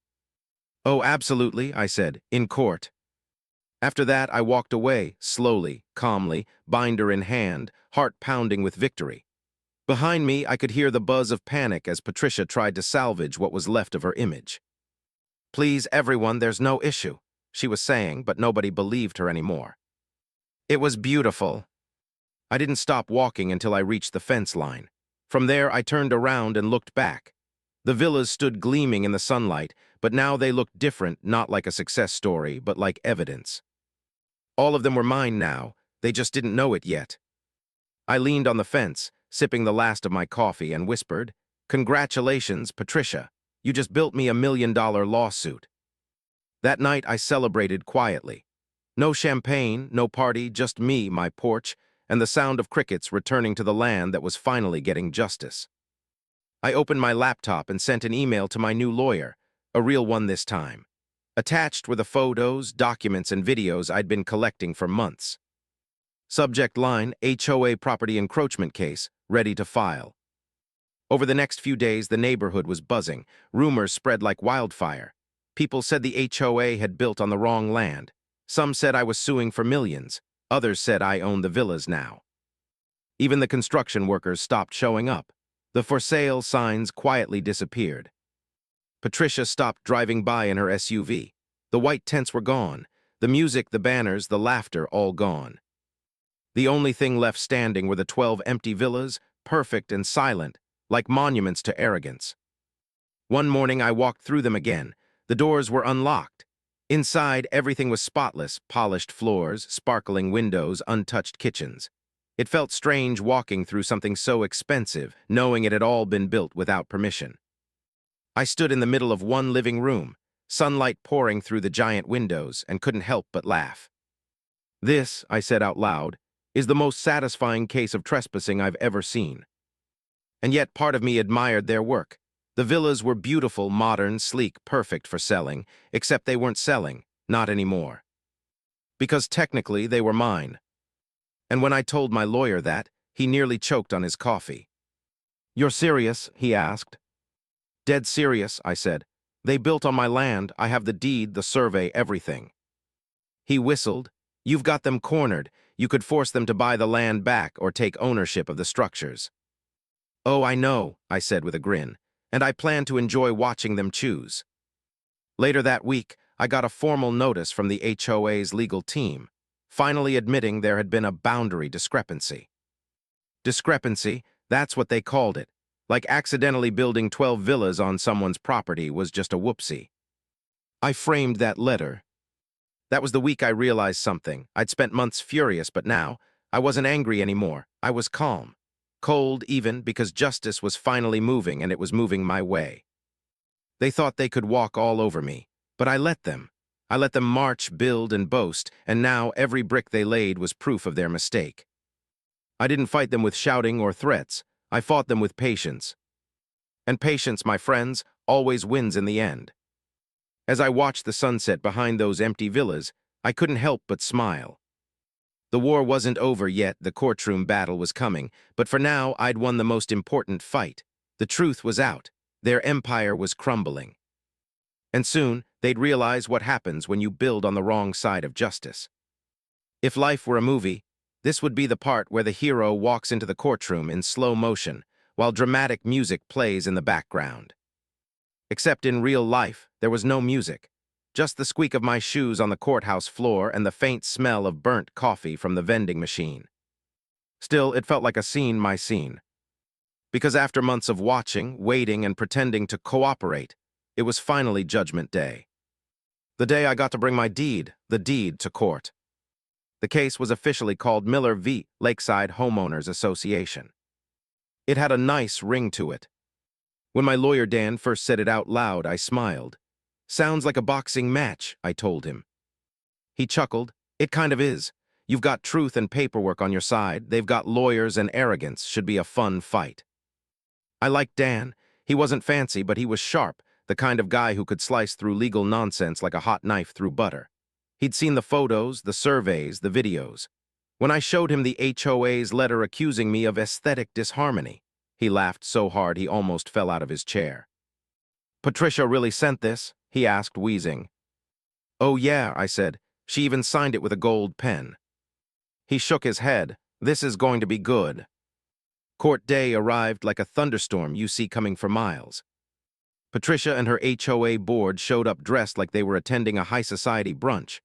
"Oh, absolutely," I said, "in court." After that, I walked away, slowly, calmly, binder in hand, heart pounding with victory. Behind me, I could hear the buzz of panic as Patricia tried to salvage what was left of her image. "Please, everyone, there's no issue," she was saying, but nobody believed her anymore. It was beautiful. I didn't stop walking until I reached the fence line. From there, I turned around and looked back. The villas stood gleaming in the sunlight, but now they looked different, not like a success story, but like evidence. All of them were mine now, they just didn't know it yet. I leaned on the fence, sipping the last of my coffee, and whispered, "Congratulations, Patricia. You just built me $1 million lawsuit." That night, I celebrated quietly. No champagne, no party, just me, my porch, and the sound of crickets returning to the land that was finally getting justice. I opened my laptop and sent an email to my new lawyer, a real one this time. Attached were the photos, documents, and videos I'd been collecting for months. Subject line, HOA property encroachment case, ready to file. Over the next few days, the neighborhood was buzzing. Rumors spread like wildfire. People said the HOA had built on the wrong land. Some said I was suing for millions. Others said I owned the villas now. Even the construction workers stopped showing up. The for sale signs quietly disappeared. Patricia stopped driving by in her SUV. The white tents were gone. The music, the banners, the laughter, all gone. The only thing left standing were the 12 empty villas, perfect and silent, like monuments to arrogance. One morning I walked through them again. The doors were unlocked. Inside, everything was spotless, polished floors, sparkling windows, untouched kitchens. It felt strange walking through something so expensive, knowing it had all been built without permission. I stood in the middle of one living room, sunlight pouring through the giant windows, and couldn't help but laugh. "This," I said out loud, "is the most satisfying case of trespassing I've ever seen." And yet part of me admired their work. The villas were beautiful, modern, sleek, perfect for selling, except they weren't selling, not anymore. Because technically they were mine. And when I told my lawyer that, he nearly choked on his coffee. "You're serious?" he asked. "Dead serious," I said. "They built on my land. I have the deed, the survey, everything." He whistled. "You've got them cornered. You could force them to buy the land back or take ownership of the structures." "Oh, I know," I said with a grin, "and I plan to enjoy watching them choose." Later that week, I got a formal notice from the HOA's legal team, finally admitting there had been a boundary discrepancy. Discrepancy, that's what they called it. Like accidentally building 12 villas on someone's property was just a whoopsie. I framed that letter. That was the week I realized something. I'd spent months furious, but now, I wasn't angry anymore. I was calm. Cold, even, because justice was finally moving, and it was moving my way. They thought they could walk all over me, but I let them. I let them march, build, and boast, and now every brick they laid was proof of their mistake. I didn't fight them with shouting or threats. I fought them with patience. And patience, my friends, always wins in the end. As I watched the sunset behind those empty villas, I couldn't help but smile. The war wasn't over yet, the courtroom battle was coming, but for now I'd won the most important fight. The truth was out. Their empire was crumbling. And soon, they'd realize what happens when you build on the wrong side of justice. If life were a movie, This would be the part where the hero walks into the courtroom in slow motion, while dramatic music plays in the background. Except in real life, there was no music, just the squeak of my shoes on the courthouse floor and the faint smell of burnt coffee from the vending machine. Still, it felt like a scene, my scene. Because after months of watching, waiting, and pretending to cooperate, it was finally Judgment Day. The day I got to bring the deed, to court. The case was officially called Miller v. Lakeside Homeowners Association. It had a nice ring to it. When my lawyer Dan first said it out loud, I smiled. Sounds like a boxing match, I told him. He chuckled. It kind of is. You've got truth and paperwork on your side. They've got lawyers and arrogance. Should be a fun fight. I liked Dan. He wasn't fancy, but he was sharp, the kind of guy who could slice through legal nonsense like a hot knife through butter. He'd seen the photos, the surveys, the videos. When I showed him the HOA's letter accusing me of aesthetic disharmony, he laughed so hard he almost fell out of his chair. Patricia really sent this? He asked, wheezing. Oh yeah, I said. She even signed it with a gold pen. He shook his head. This is going to be good. Court day arrived like a thunderstorm you see coming for miles. Patricia and her HOA board showed up dressed like they were attending a high society brunch.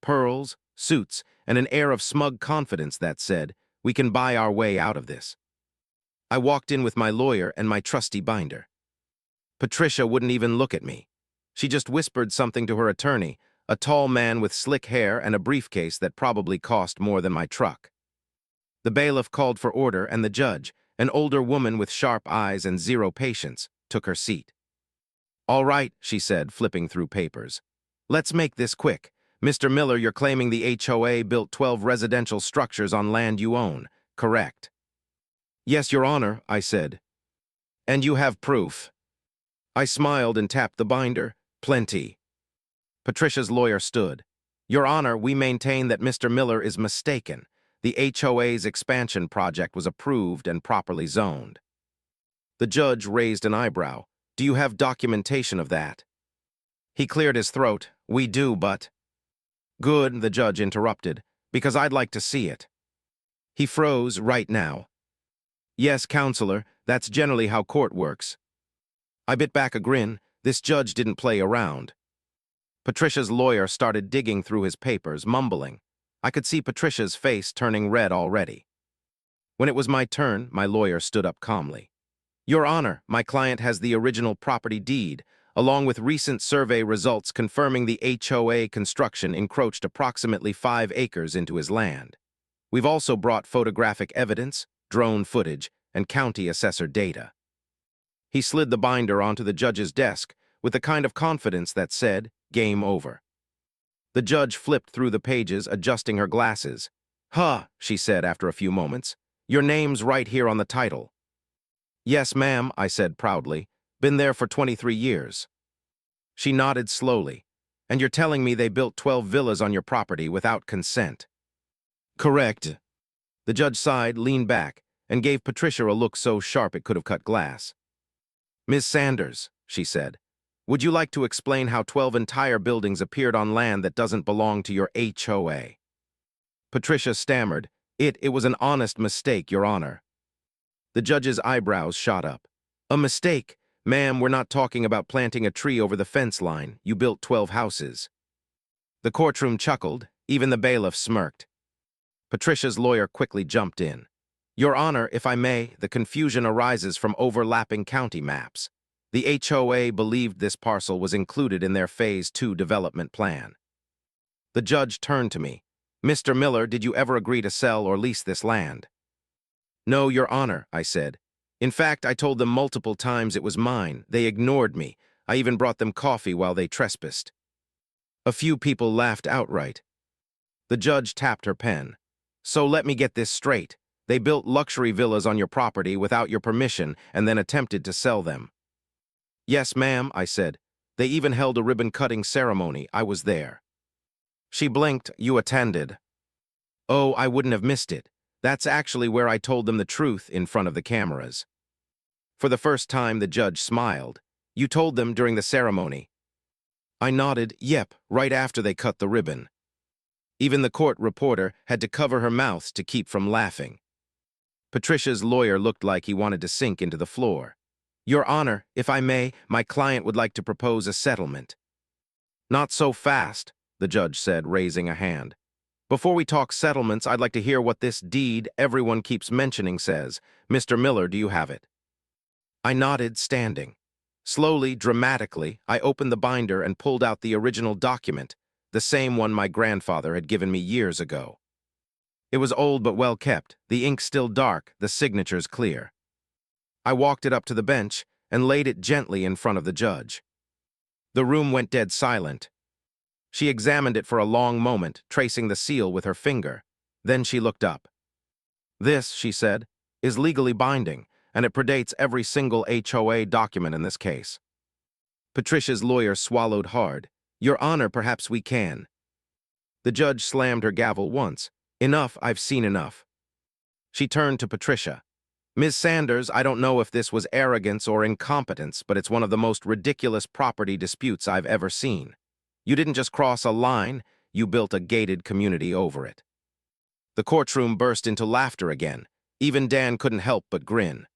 Pearls, suits, and an air of smug confidence that said, we can buy our way out of this. I walked in with my lawyer and my trusty binder. Patricia wouldn't even look at me. She just whispered something to her attorney, a tall man with slick hair and a briefcase that probably cost more than my truck. The bailiff called for order and the judge, an older woman with sharp eyes and zero patience, took her seat. All right, she said, flipping through papers. Let's make this quick. Mr. Miller, you're claiming the HOA built 12 residential structures on land you own, correct? Yes, Your Honor, I said. And you have proof? I smiled and tapped the binder. Plenty. Patricia's lawyer stood. Your Honor, we maintain that Mr. Miller is mistaken. The HOA's expansion project was approved and properly zoned. The judge raised an eyebrow. Do you have documentation of that? He cleared his throat. We do, but... Good, the judge interrupted, because I'd like to see it. He froze right now. Yes, counselor, that's generally how court works. I bit back a grin. This judge didn't play around. Patricia's lawyer started digging through his papers, mumbling. I could see Patricia's face turning red already. When it was my turn, my lawyer stood up calmly. Your Honor, my client has the original property deed, along with recent survey results confirming the HOA construction encroached approximately 5 acres into his land. We've also brought photographic evidence, drone footage, and county assessor data. He slid the binder onto the judge's desk with the kind of confidence that said, game over. The judge flipped through the pages, adjusting her glasses. Huh, she said after a few moments. Your name's right here on the title. Yes, ma'am, I said proudly. Been there for 23 years. She nodded slowly. And you're telling me they built 12 villas on your property without consent? Correct. The judge sighed, leaned back, and gave Patricia a look so sharp it could have cut glass. Ms. Sanders, she said, would you like to explain how 12 entire buildings appeared on land that doesn't belong to your HOA? Patricia stammered. It was an honest mistake, Your Honor. The judge's eyebrows shot up. A mistake? Ma'am, we're not talking about planting a tree over the fence line. You built 12 houses. The courtroom chuckled. Even the bailiff smirked. Patricia's lawyer quickly jumped in. Your Honor, if I may, the confusion arises from overlapping county maps. The HOA believed this parcel was included in their Phase 2 development plan. The judge turned to me. Mr. Miller, did you ever agree to sell or lease this land? No, Your Honor, I said. In fact, I told them multiple times it was mine. They ignored me. I even brought them coffee while they trespassed. A few people laughed outright. The judge tapped her pen. So let me get this straight. They built luxury villas on your property without your permission and then attempted to sell them. Yes, ma'am, I said. They even held a ribbon-cutting ceremony. I was there. She blinked. You attended. Oh, I wouldn't have missed it. That's actually where I told them the truth in front of the cameras. For the first time, the judge smiled. You told them during the ceremony. I nodded. Yep, right after they cut the ribbon. Even the court reporter had to cover her mouth to keep from laughing. Patricia's lawyer looked like he wanted to sink into the floor. "Your Honor, if I may, my client would like to propose a settlement." "Not so fast," the judge said, raising a hand. "Before we talk settlements, I'd like to hear what this deed everyone keeps mentioning says. Mr. Miller, do you have it?" I nodded, standing. Slowly, dramatically, I opened the binder and pulled out the original document, the same one my grandfather had given me years ago. It was old but well kept, the ink still dark, the signatures clear. I walked it up to the bench and laid it gently in front of the judge. The room went dead silent. She examined it for a long moment, tracing the seal with her finger. Then she looked up. "This," she said, "is legally binding, and it predates every single HOA document in this case." Patricia's lawyer swallowed hard. "Your Honor, perhaps we can." The judge slammed her gavel once. "Enough, I've seen enough." She turned to Patricia. "Ms. Sanders, I don't know if this was arrogance or incompetence, but it's one of the most ridiculous property disputes I've ever seen. You didn't just cross a line, you built a gated community over it." The courtroom burst into laughter again. Even Dan couldn't help but grin.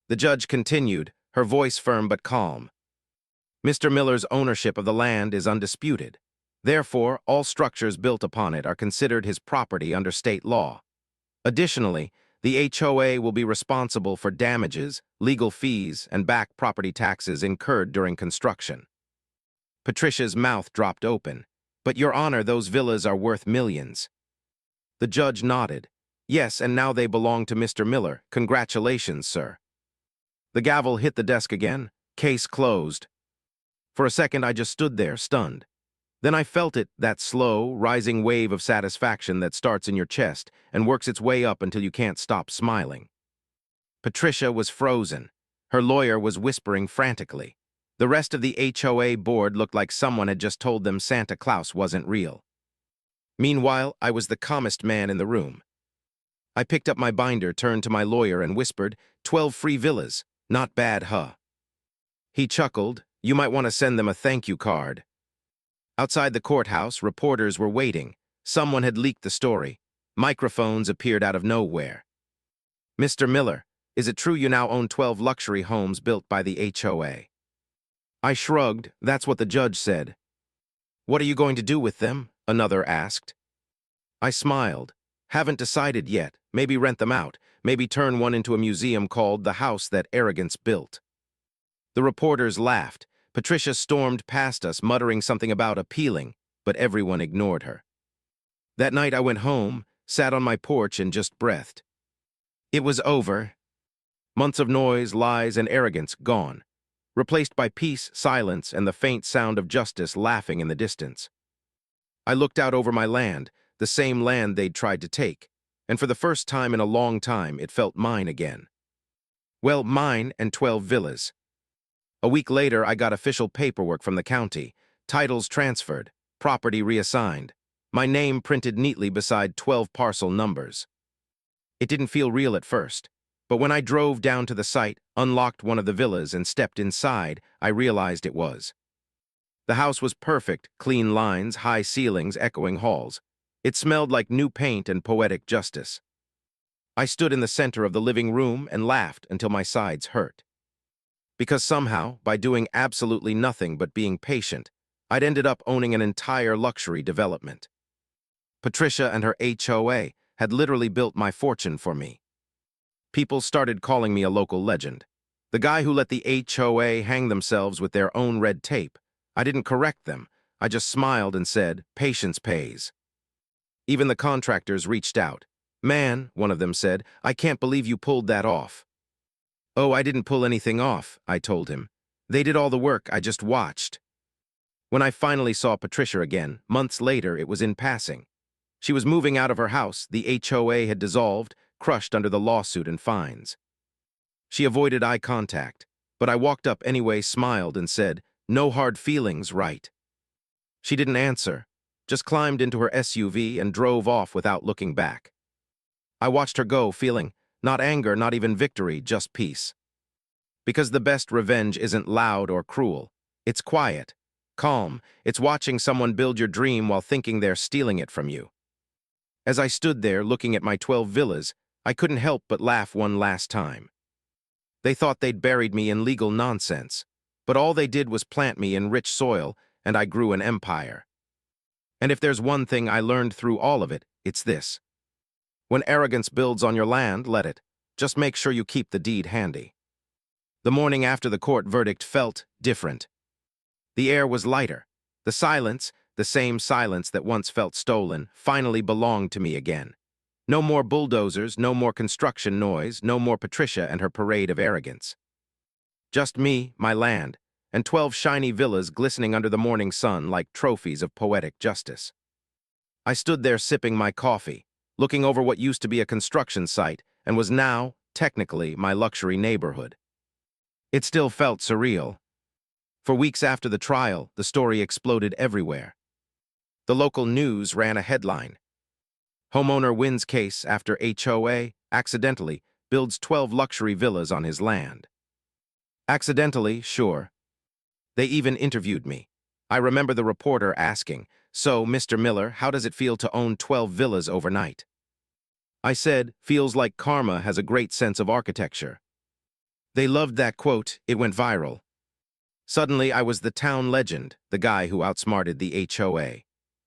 The judge continued, her voice firm but calm. "Mr. Miller's ownership of the land is undisputed. Therefore, all structures built upon it are considered his property under state law. Additionally, the HOA will be responsible for damages, legal fees, and back property taxes incurred during construction." Patricia's mouth dropped open. "But, Your Honor, those villas are worth millions." The judge nodded. "Yes, and now they belong to Mr. Miller. Congratulations, sir." The gavel hit the desk again. Case closed. For a second, I just stood there, stunned. Then I felt it, that slow, rising wave of satisfaction that starts in your chest and works its way up until you can't stop smiling. Patricia was frozen. Her lawyer was whispering frantically. The rest of the HOA board looked like someone had just told them Santa Claus wasn't real. Meanwhile, I was the calmest man in the room. I picked up my binder, turned to my lawyer, and whispered, 12 free villas. Not bad, huh?" He chuckled. "You might want to send them a thank you card." Outside the courthouse, reporters were waiting. Someone had leaked the story. Microphones appeared out of nowhere. "Mr. Miller, is it true you now own 12 luxury homes built by the HOA?" I shrugged. "That's what the judge said." "What are you going to do with them?" another asked. I smiled. "Haven't decided yet. Maybe rent them out. Maybe turn one into a museum called The House That Arrogance Built." The reporters laughed. Patricia stormed past us, muttering something about appealing, but everyone ignored her. That night I went home, sat on my porch, and just breathed. It was over. Months of noise, lies, and arrogance gone, replaced by peace, silence, and the faint sound of justice laughing in the distance. I looked out over my land, the same land they'd tried to take, and for the first time in a long time, it felt mine again. Well, mine and 12 villas. A week later, I got official paperwork from the county, titles transferred, property reassigned, my name printed neatly beside 12 parcel numbers. It didn't feel real at first, but when I drove down to the site, unlocked one of the villas, and stepped inside, I realized it was. The house was perfect, clean lines, high ceilings, echoing halls. It smelled like new paint and poetic justice. I stood in the center of the living room and laughed until my sides hurt. Because somehow, by doing absolutely nothing but being patient, I'd ended up owning an entire luxury development. Patricia and her HOA had literally built my fortune for me. People started calling me a local legend. The guy who let the HOA hang themselves with their own red tape. I didn't correct them. I just smiled and said, "Patience pays." Even the contractors reached out. "Man," one of them said, "I can't believe you pulled that off." "Oh, I didn't pull anything off," I told him. "They did all the work, I just watched." When I finally saw Patricia again, months later, it was in passing. She was moving out of her house. The HOA had dissolved, crushed under the lawsuit and fines. She avoided eye contact, but I walked up anyway, smiled, and said, "No hard feelings, right?" She didn't answer, just climbed into her SUV and drove off without looking back. I watched her go, feeling not anger, not even victory, just peace. Because the best revenge isn't loud or cruel. It's quiet. Calm. It's watching someone build your dream while thinking they're stealing it from you. As I stood there looking at my 12 villas, I couldn't help but laugh one last time. They thought they'd buried me in legal nonsense, but all they did was plant me in rich soil, and I grew an empire. And if there's one thing I learned through all of it, it's this. When arrogance builds on your land, let it. Just make sure you keep the deed handy. The morning after the court verdict felt different. The air was lighter. The silence, the same silence that once felt stolen, finally belonged to me again. No more bulldozers, no more construction noise, no more Patricia and her parade of arrogance. Just me, my land, and 12 shiny villas glistening under the morning sun like trophies of poetic justice. I stood there sipping my coffee, looking over what used to be a construction site and was now, technically, my luxury neighborhood. It still felt surreal. For weeks after the trial, the story exploded everywhere. The local news ran a headline. Homeowner wins case after HOA, accidentally, builds 12 luxury villas on his land. Accidentally, sure. They even interviewed me. I remember the reporter asking, "So, Mr. Miller, how does it feel to own 12 villas overnight?" I said, "Feels like karma has a great sense of architecture." They loved that quote. It went viral. Suddenly, I was the town legend, the guy who outsmarted the HOA.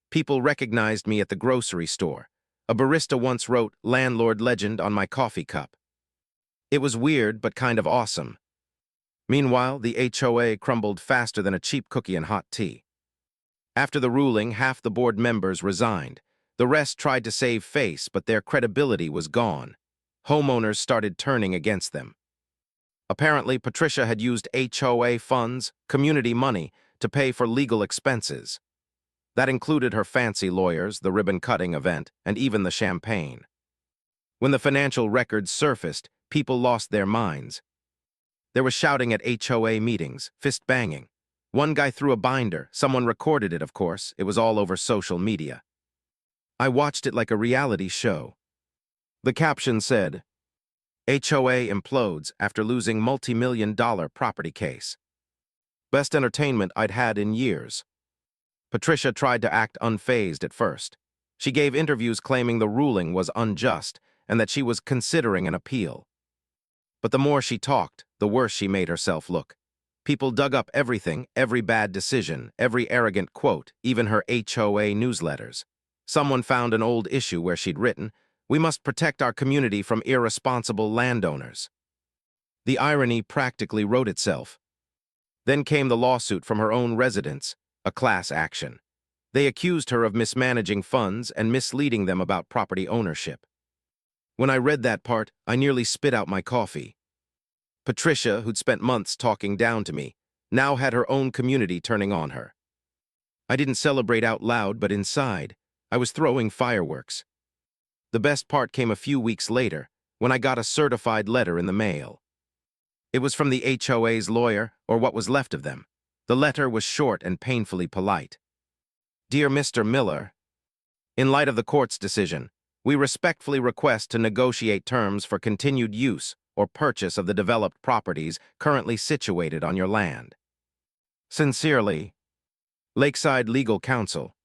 People recognized me at the grocery store. A barista once wrote "landlord legend" on my coffee cup. It was weird, but kind of awesome. Meanwhile, the HOA crumbled faster than a cheap cookie and hot tea. After the ruling, half the board members resigned. The rest tried to save face, but their credibility was gone. Homeowners started turning against them. Apparently, Patricia had used HOA funds, community money, to pay for legal expenses. That included her fancy lawyers, the ribbon-cutting event, and even the champagne. When the financial records surfaced, people lost their minds. There was shouting at HOA meetings, fist-banging. One guy threw a binder. Someone recorded it, of course. It was all over social media. I watched it like a reality show. The caption said, "HOA implodes after losing multi-million-dollar property case." Best entertainment I'd had in years. Patricia tried to act unfazed at first. She gave interviews claiming the ruling was unjust and that she was considering an appeal. But the more she talked, the worse she made herself look. People dug up everything, every bad decision, every arrogant quote, even her HOA newsletters. Someone found an old issue where she'd written, "We must protect our community from irresponsible landowners." The irony practically wrote itself. Then came the lawsuit from her own residents, a class action. They accused her of mismanaging funds and misleading them about property ownership. When I read that part, I nearly spit out my coffee. Patricia, who'd spent months talking down to me, now had her own community turning on her. I didn't celebrate out loud, but inside, I was throwing fireworks. The best part came a few weeks later, when I got a certified letter in the mail. It was from the HOA's lawyer, or what was left of them. The letter was short and painfully polite. "Dear Mr. Miller, in light of the court's decision, we respectfully request to negotiate terms for continued use or purchase of the developed properties currently situated on your land. Sincerely, Lakeside Legal Counsel.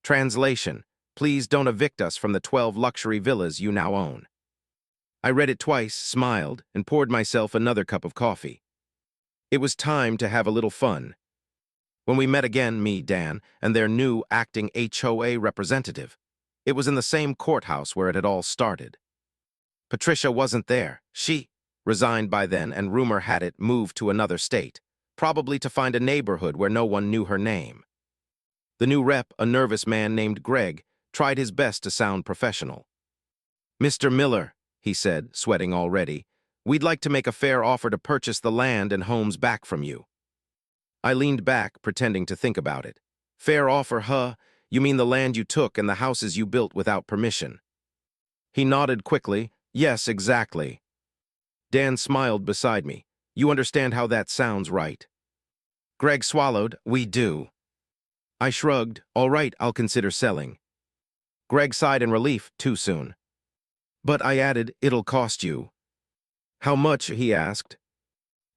Translation: Please don't evict us from the 12 luxury villas you now own." I read it twice, smiled, and poured myself another cup of coffee. It was time to have a little fun. When we met again, me, Dan, and their new acting HOA representative, it was in the same courthouse where it had all started. Patricia wasn't there. She resigned by then, and rumor had it moved to another state, probably to find a neighborhood where no one knew her name. The new rep, a nervous man named Greg, tried his best to sound professional. "Mr. Miller," he said, sweating already, "we'd like to make a fair offer to purchase the land and homes back from you." I leaned back, pretending to think about it. "Fair offer, huh? You mean the land you took and the houses you built without permission?" He nodded quickly. "Yes, exactly." Dan smiled beside me. "You understand how that sounds, right?" Greg swallowed. "We do." I shrugged. "All right, I'll consider selling." Greg sighed in relief. "Too soon." "But," I added, "it'll cost you." "How much?" he asked.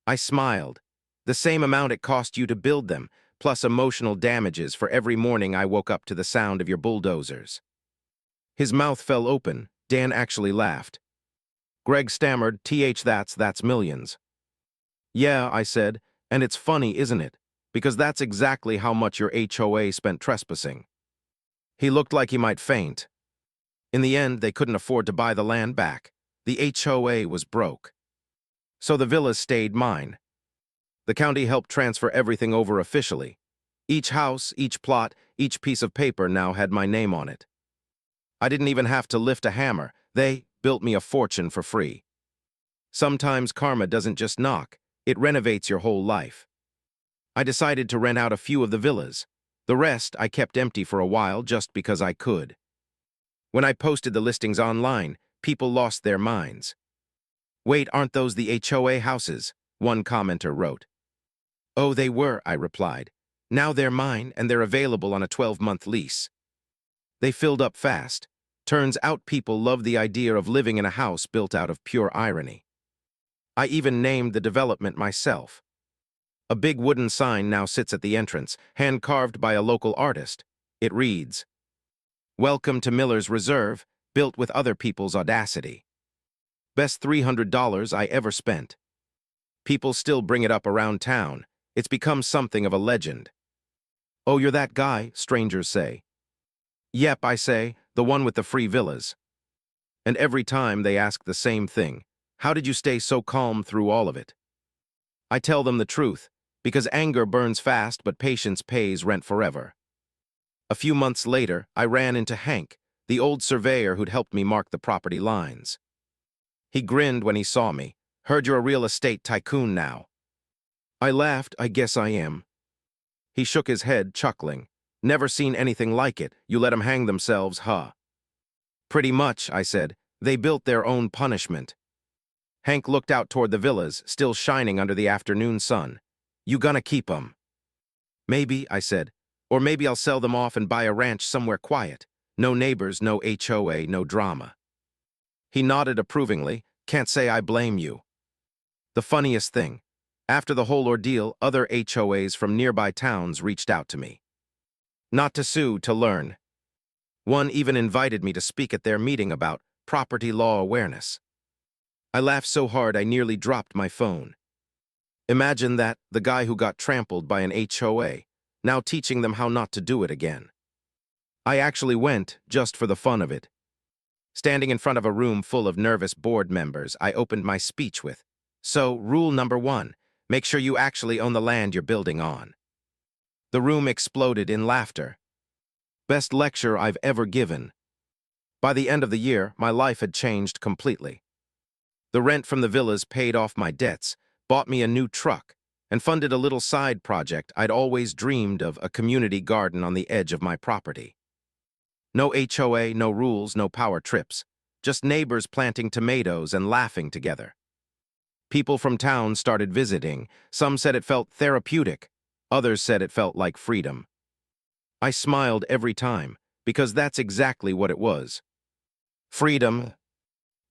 I smiled. "The same amount it cost you to build them, plus emotional damages for every morning I woke up to the sound of your bulldozers." His mouth fell open. Dan actually laughed. Greg stammered, that's millions." "Yeah," I said, "and it's funny, isn't it? Because that's exactly how much your HOA spent trespassing." He looked like he might faint. In the end, they couldn't afford to buy the land back. The HOA was broke. So the villas stayed mine. The county helped transfer everything over officially. Each house, each plot, each piece of paper now had my name on it. I didn't even have to lift a hammer. They built me a fortune for free. Sometimes karma doesn't just knock, it renovates your whole life. I decided to rent out a few of the villas. The rest I kept empty for a while just because I could. When I posted the listings online, people lost their minds. "Wait, aren't those the HOA houses?" one commenter wrote. "Oh, they were," I replied. "Now they're mine, and they're available on a 12-month lease." They filled up fast. Turns out people love the idea of living in a house built out of pure irony. I even named the development myself. A big wooden sign now sits at the entrance, hand-carved by a local artist. It reads, "Welcome to Miller's Reserve, built with other people's audacity." Best $300 I ever spent. People still bring it up around town. It's become something of a legend. "Oh, you're that guy," strangers say. "Yep," I say, "the one with the free villas." And every time they ask the same thing, "How did you stay so calm through all of it?" I tell them the truth, because anger burns fast but patience pays rent forever. A few months later, I ran into Hank, the old surveyor who'd helped me mark the property lines. He grinned when he saw me. "Heard you're a real estate tycoon now." I laughed, "I guess I am." He shook his head, chuckling. "Never seen anything like it. You let 'em hang themselves, huh?" "Pretty much," I said. "They built their own punishment." Hank looked out toward the villas, still shining under the afternoon sun. "You gonna keep 'em?" "Maybe," I said. "Or maybe I'll sell them off and buy a ranch somewhere quiet. No neighbors, no HOA, no drama." He nodded approvingly. "Can't say I blame you." The funniest thing, after the whole ordeal, other HOAs from nearby towns reached out to me. Not to sue, to learn. One even invited me to speak at their meeting about property law awareness. I laughed so hard I nearly dropped my phone. Imagine that, the guy who got trampled by an HOA, now teaching them how not to do it again. I actually went, just for the fun of it. Standing in front of a room full of nervous board members, I opened my speech with, "So, rule number 1, make sure you actually own the land you're building on." The room exploded in laughter. Best lecture I've ever given. By the end of the year, my life had changed completely. The rent from the villas paid off my debts, bought me a new truck, and funded a little side project I'd always dreamed of, a community garden on the edge of my property. No HOA, no rules, no power trips. Just neighbors planting tomatoes and laughing together. People from town started visiting. Some said it felt therapeutic. Others said it felt like freedom. I smiled every time, because that's exactly what it was. Freedom.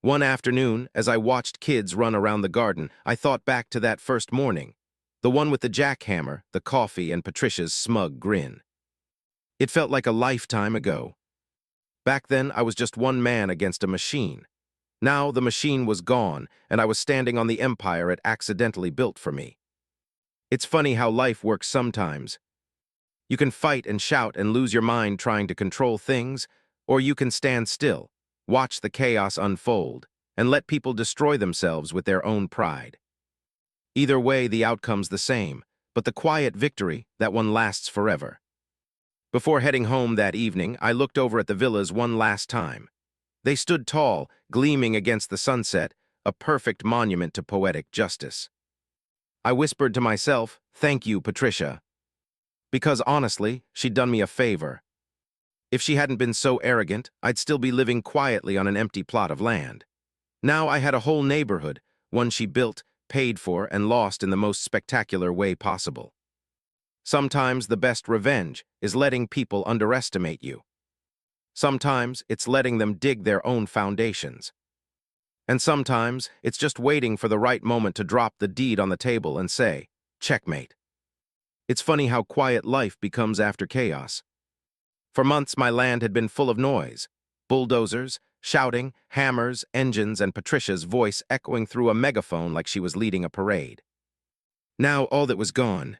One afternoon, as I watched kids run around the garden, I thought back to that first morning. The one with the jackhammer, the coffee, and Patricia's smug grin. It felt like a lifetime ago. Back then, I was just one man against a machine. Now the machine was gone, and I was standing on the empire it accidentally built for me. It's funny how life works sometimes. You can fight and shout and lose your mind trying to control things, or you can stand still, watch the chaos unfold, and let people destroy themselves with their own pride. Either way, the outcome's the same, but the quiet victory, that one lasts forever. Before heading home that evening, I looked over at the villas one last time. They stood tall, gleaming against the sunset, a perfect monument to poetic justice. I whispered to myself, "Thank you, Patricia." Because honestly, she'd done me a favor. If she hadn't been so arrogant, I'd still be living quietly on an empty plot of land. Now I had a whole neighborhood, one she built, paid for, and lost in the most spectacular way possible. Sometimes the best revenge is letting people underestimate you. Sometimes it's letting them dig their own foundations. And sometimes it's just waiting for the right moment to drop the deed on the table and say, "Checkmate." It's funny how quiet life becomes after chaos. For months, my land had been full of noise. Bulldozers, shouting, hammers, engines, and Patricia's voice echoing through a megaphone like she was leading a parade. Now all that was gone.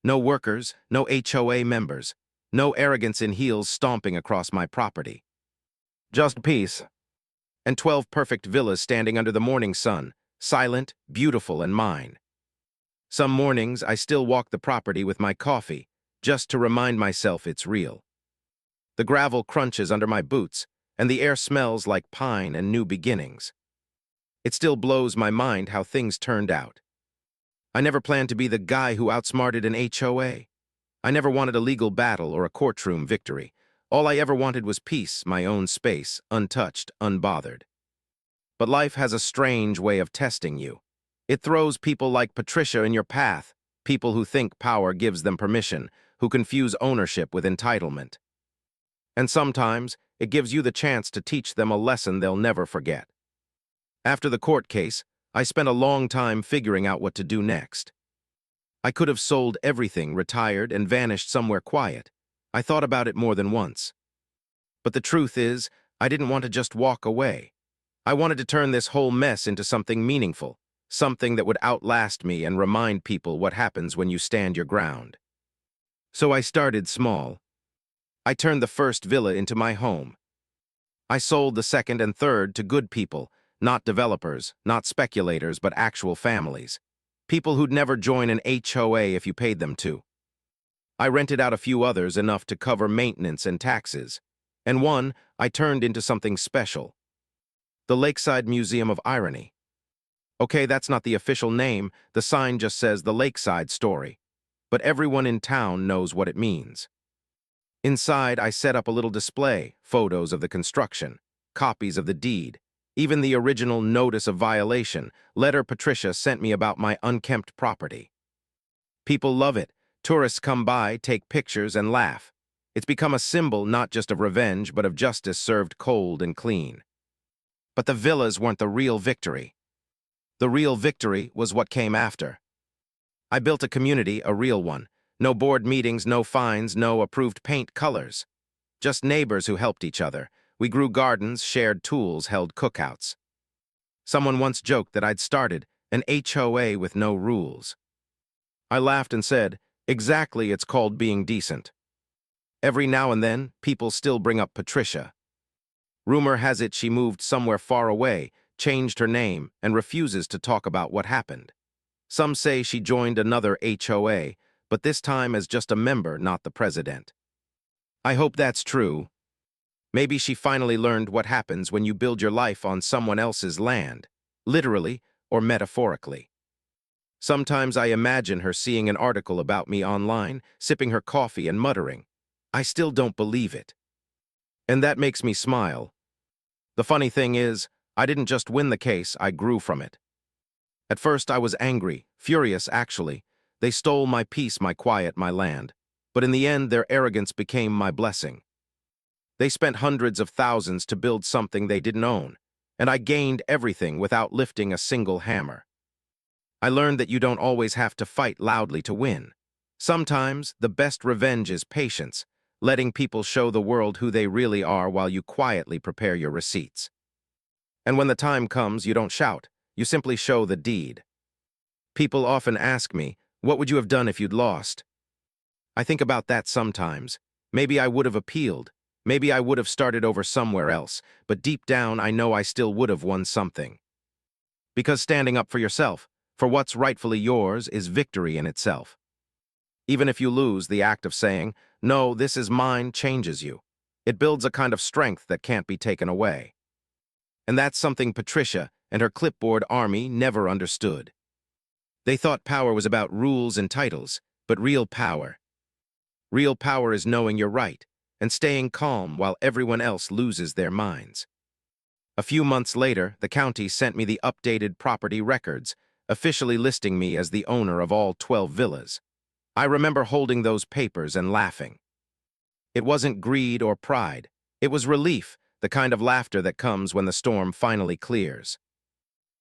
No workers, no HOA members, no arrogance in heels stomping across my property. Just peace. And 12 perfect villas standing under the morning sun, silent, beautiful, and mine. Some mornings, I still walk the property with my coffee, just to remind myself it's real. The gravel crunches under my boots, and the air smells like pine and new beginnings. It still blows my mind how things turned out. I never planned to be the guy who outsmarted an HOA. I never wanted a legal battle or a courtroom victory. All I ever wanted was peace, my own space, untouched, unbothered. But life has a strange way of testing you. It throws people like Patricia in your path, people who think power gives them permission, who confuse ownership with entitlement. And sometimes, it gives you the chance to teach them a lesson they'll never forget. After the court case, I spent a long time figuring out what to do next. I could have sold everything, retired, and vanished somewhere quiet. I thought about it more than once. But the truth is, I didn't want to just walk away. I wanted to turn this whole mess into something meaningful, something that would outlast me and remind people what happens when you stand your ground. So I started small. I turned the first villa into my home. I sold the second and third to good people, not developers, not speculators, but actual families. People who'd never join an HOA if you paid them to. I rented out a few others enough to cover maintenance and taxes. And one I turned into something special. The Lakeside Museum of Irony. Okay, that's not the official name, the sign just says the Lakeside Story. But everyone in town knows what it means. Inside, I set up a little display, photos of the construction, copies of the deed, even the original notice of violation, letter Patricia sent me about my unkempt property. People love it. Tourists come by, take pictures, and laugh. It's become a symbol not just of revenge, but of justice served cold and clean. But the villas weren't the real victory. The real victory was what came after. I built a community, a real one. No board meetings, no fines, no approved paint colors. Just neighbors who helped each other. We grew gardens, shared tools, held cookouts. Someone once joked that I'd started an HOA with no rules. I laughed and said, exactly, it's called being decent. Every now and then, people still bring up Patricia. Rumor has it she moved somewhere far away, changed her name, and refuses to talk about what happened. Some say she joined another HOA, but this time as just a member, not the president. I hope that's true. Maybe she finally learned what happens when you build your life on someone else's land, literally or metaphorically. Sometimes I imagine her seeing an article about me online, sipping her coffee and muttering, "I still don't believe it." And that makes me smile. The funny thing is, I didn't just win the case, I grew from it. At first I was angry, furious actually. They stole my peace, my quiet, my land. But in the end, their arrogance became my blessing. They spent hundreds of thousands to build something they didn't own, and I gained everything without lifting a single hammer. I learned that you don't always have to fight loudly to win. Sometimes, the best revenge is patience, letting people show the world who they really are while you quietly prepare your receipts. And when the time comes, you don't shout, you simply show the deed. People often ask me, what would you have done if you'd lost? I think about that sometimes. Maybe I would have appealed. Maybe I would have started over somewhere else, but deep down I know I still would have won something. Because standing up for yourself, for what's rightfully yours, is victory in itself. Even if you lose, the act of saying, "No, this is mine," changes you. It builds a kind of strength that can't be taken away. And that's something Patricia and her clipboard army never understood. They thought power was about rules and titles, but real power is knowing you're right and staying calm while everyone else loses their minds. A few months later, the county sent me the updated property records, officially listing me as the owner of all 12 villas. I remember holding those papers and laughing. It wasn't greed or pride. It was relief, the kind of laughter that comes when the storm finally clears.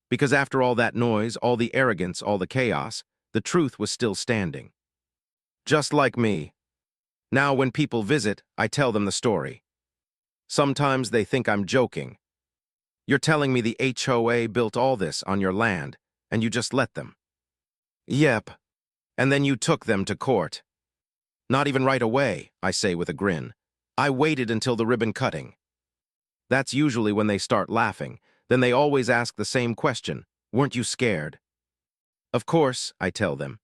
Because after all that noise, all the arrogance, all the chaos, the truth was still standing. Just like me. Now, when people visit, I tell them the story. Sometimes they think I'm joking. You're telling me the HOA built all this on your land, and you just let them. Yep. And then you took them to court. Not even right away, I say with a grin. I waited until the ribbon cutting. That's usually when they start laughing. Then they always ask the same question. Weren't you scared? Of course, I tell them.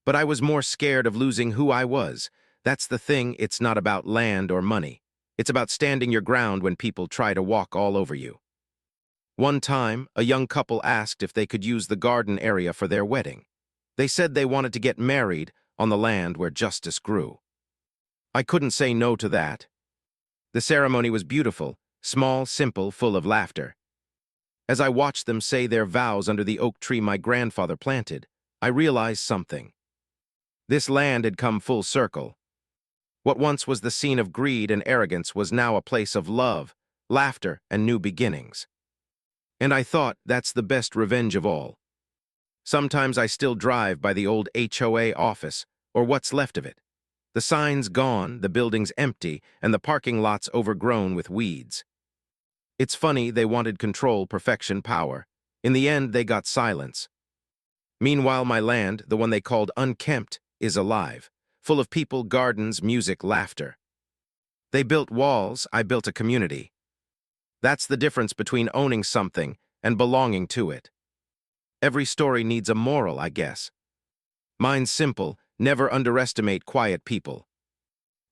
But I was more scared of losing who I was. That's the thing, it's not about land or money. It's about standing your ground when people try to walk all over you. One time, a young couple asked if they could use the garden area for their wedding. They said they wanted to get married on the land where justice grew. I couldn't say no to that. The ceremony was beautiful, small, simple, full of laughter. As I watched them say their vows under the oak tree my grandfather planted, I realized something. This land had come full circle. What once was the scene of greed and arrogance was now a place of love, laughter, and new beginnings. And I thought that's the best revenge of all. Sometimes I still drive by the old HOA office, or what's left of it. The sign's gone, the building's empty, and the parking lot's overgrown with weeds. It's funny, they wanted control, perfection, power. In the end, they got silence. Meanwhile, my land, the one they called unkempt, is alive, full of people, gardens, music, laughter. They built walls, I built a community. That's the difference between owning something and belonging to it. Every story needs a moral, I guess. Mine's simple, never underestimate quiet people.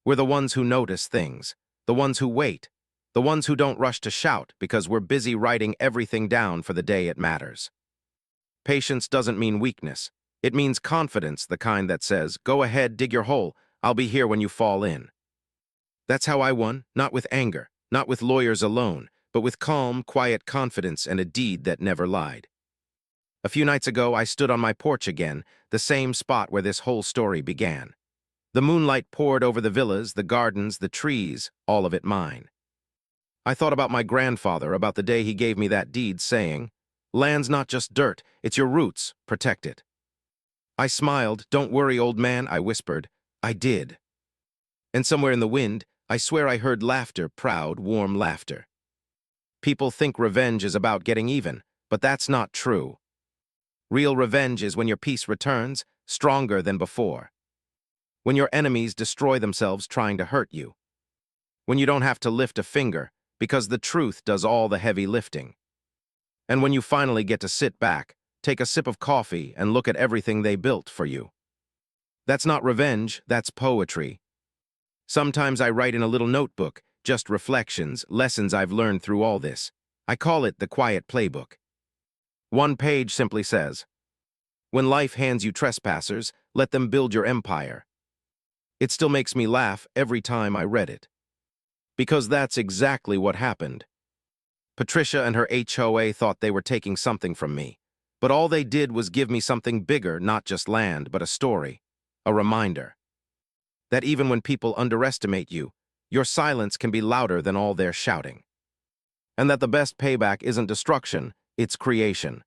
We're the ones who notice things, the ones who wait, the ones who don't rush to shout because we're busy writing everything down for the day it matters. Patience doesn't mean weakness. It means confidence, the kind that says, go ahead, dig your hole, I'll be here when you fall in. That's how I won, not with anger, not with lawyers alone, but with calm, quiet confidence and a deed that never lied. A few nights ago, I stood on my porch again, the same spot where this whole story began. The moonlight poured over the villas, the gardens, the trees, all of it mine. I thought about my grandfather, about the day he gave me that deed, saying, land's not just dirt, it's your roots, protect it. I smiled, don't worry, old man, I whispered. I did. And somewhere in the wind, I swear I heard laughter, proud, warm laughter. People think revenge is about getting even, but that's not true. Real revenge is when your peace returns, stronger than before. When your enemies destroy themselves trying to hurt you. When you don't have to lift a finger, because the truth does all the heavy lifting. And when you finally get to sit back, take a sip of coffee, and look at everything they built for you. That's not revenge, that's poetry. Sometimes I write in a little notebook, just reflections, lessons I've learned through all this. I call it the quiet playbook. One page simply says, when life hands you trespassers, let them build your empire. It still makes me laugh every time I read it. Because that's exactly what happened. Patricia and her HOA thought they were taking something from me, but all they did was give me something bigger, not just land, but a story, a reminder. That even when people underestimate you, your silence can be louder than all their shouting. And that the best payback isn't destruction, it's creation.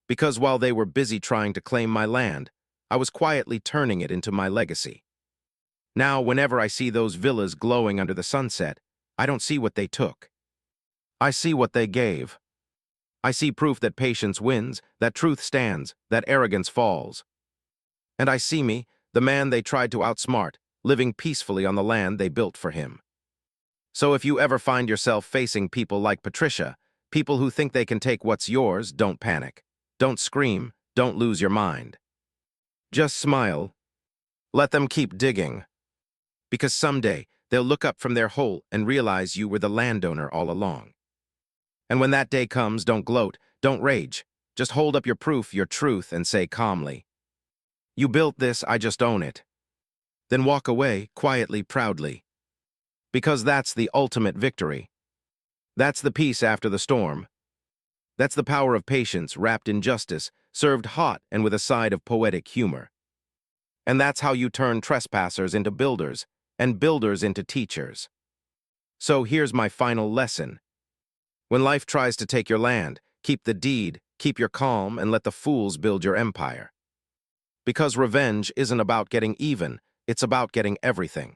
Because while they were busy trying to claim my land, I was quietly turning it into my legacy. Now, whenever I see those villas glowing under the sunset, I don't see what they took. I see what they gave. I see proof that patience wins, that truth stands, that arrogance falls. And I see me, the man they tried to outsmart, living peacefully on the land they built for him. So if you ever find yourself facing people like Patricia, people who think they can take what's yours, don't panic. Don't scream, don't lose your mind. Just smile. Let them keep digging. Because someday, they'll look up from their hole and realize you were the landowner all along. And when that day comes, don't gloat, don't rage. Just hold up your proof, your truth, and say calmly, you built this, I just own it. Then walk away, quietly, proudly. Because that's the ultimate victory. That's the peace after the storm. That's the power of patience wrapped in justice, served hot and with a side of poetic humor. And that's how you turn trespassers into builders, and builders into teachers. So here's my final lesson. When life tries to take your land, keep the deed, keep your calm, and let the fools build your empire. Because revenge isn't about getting even, It's about getting everything.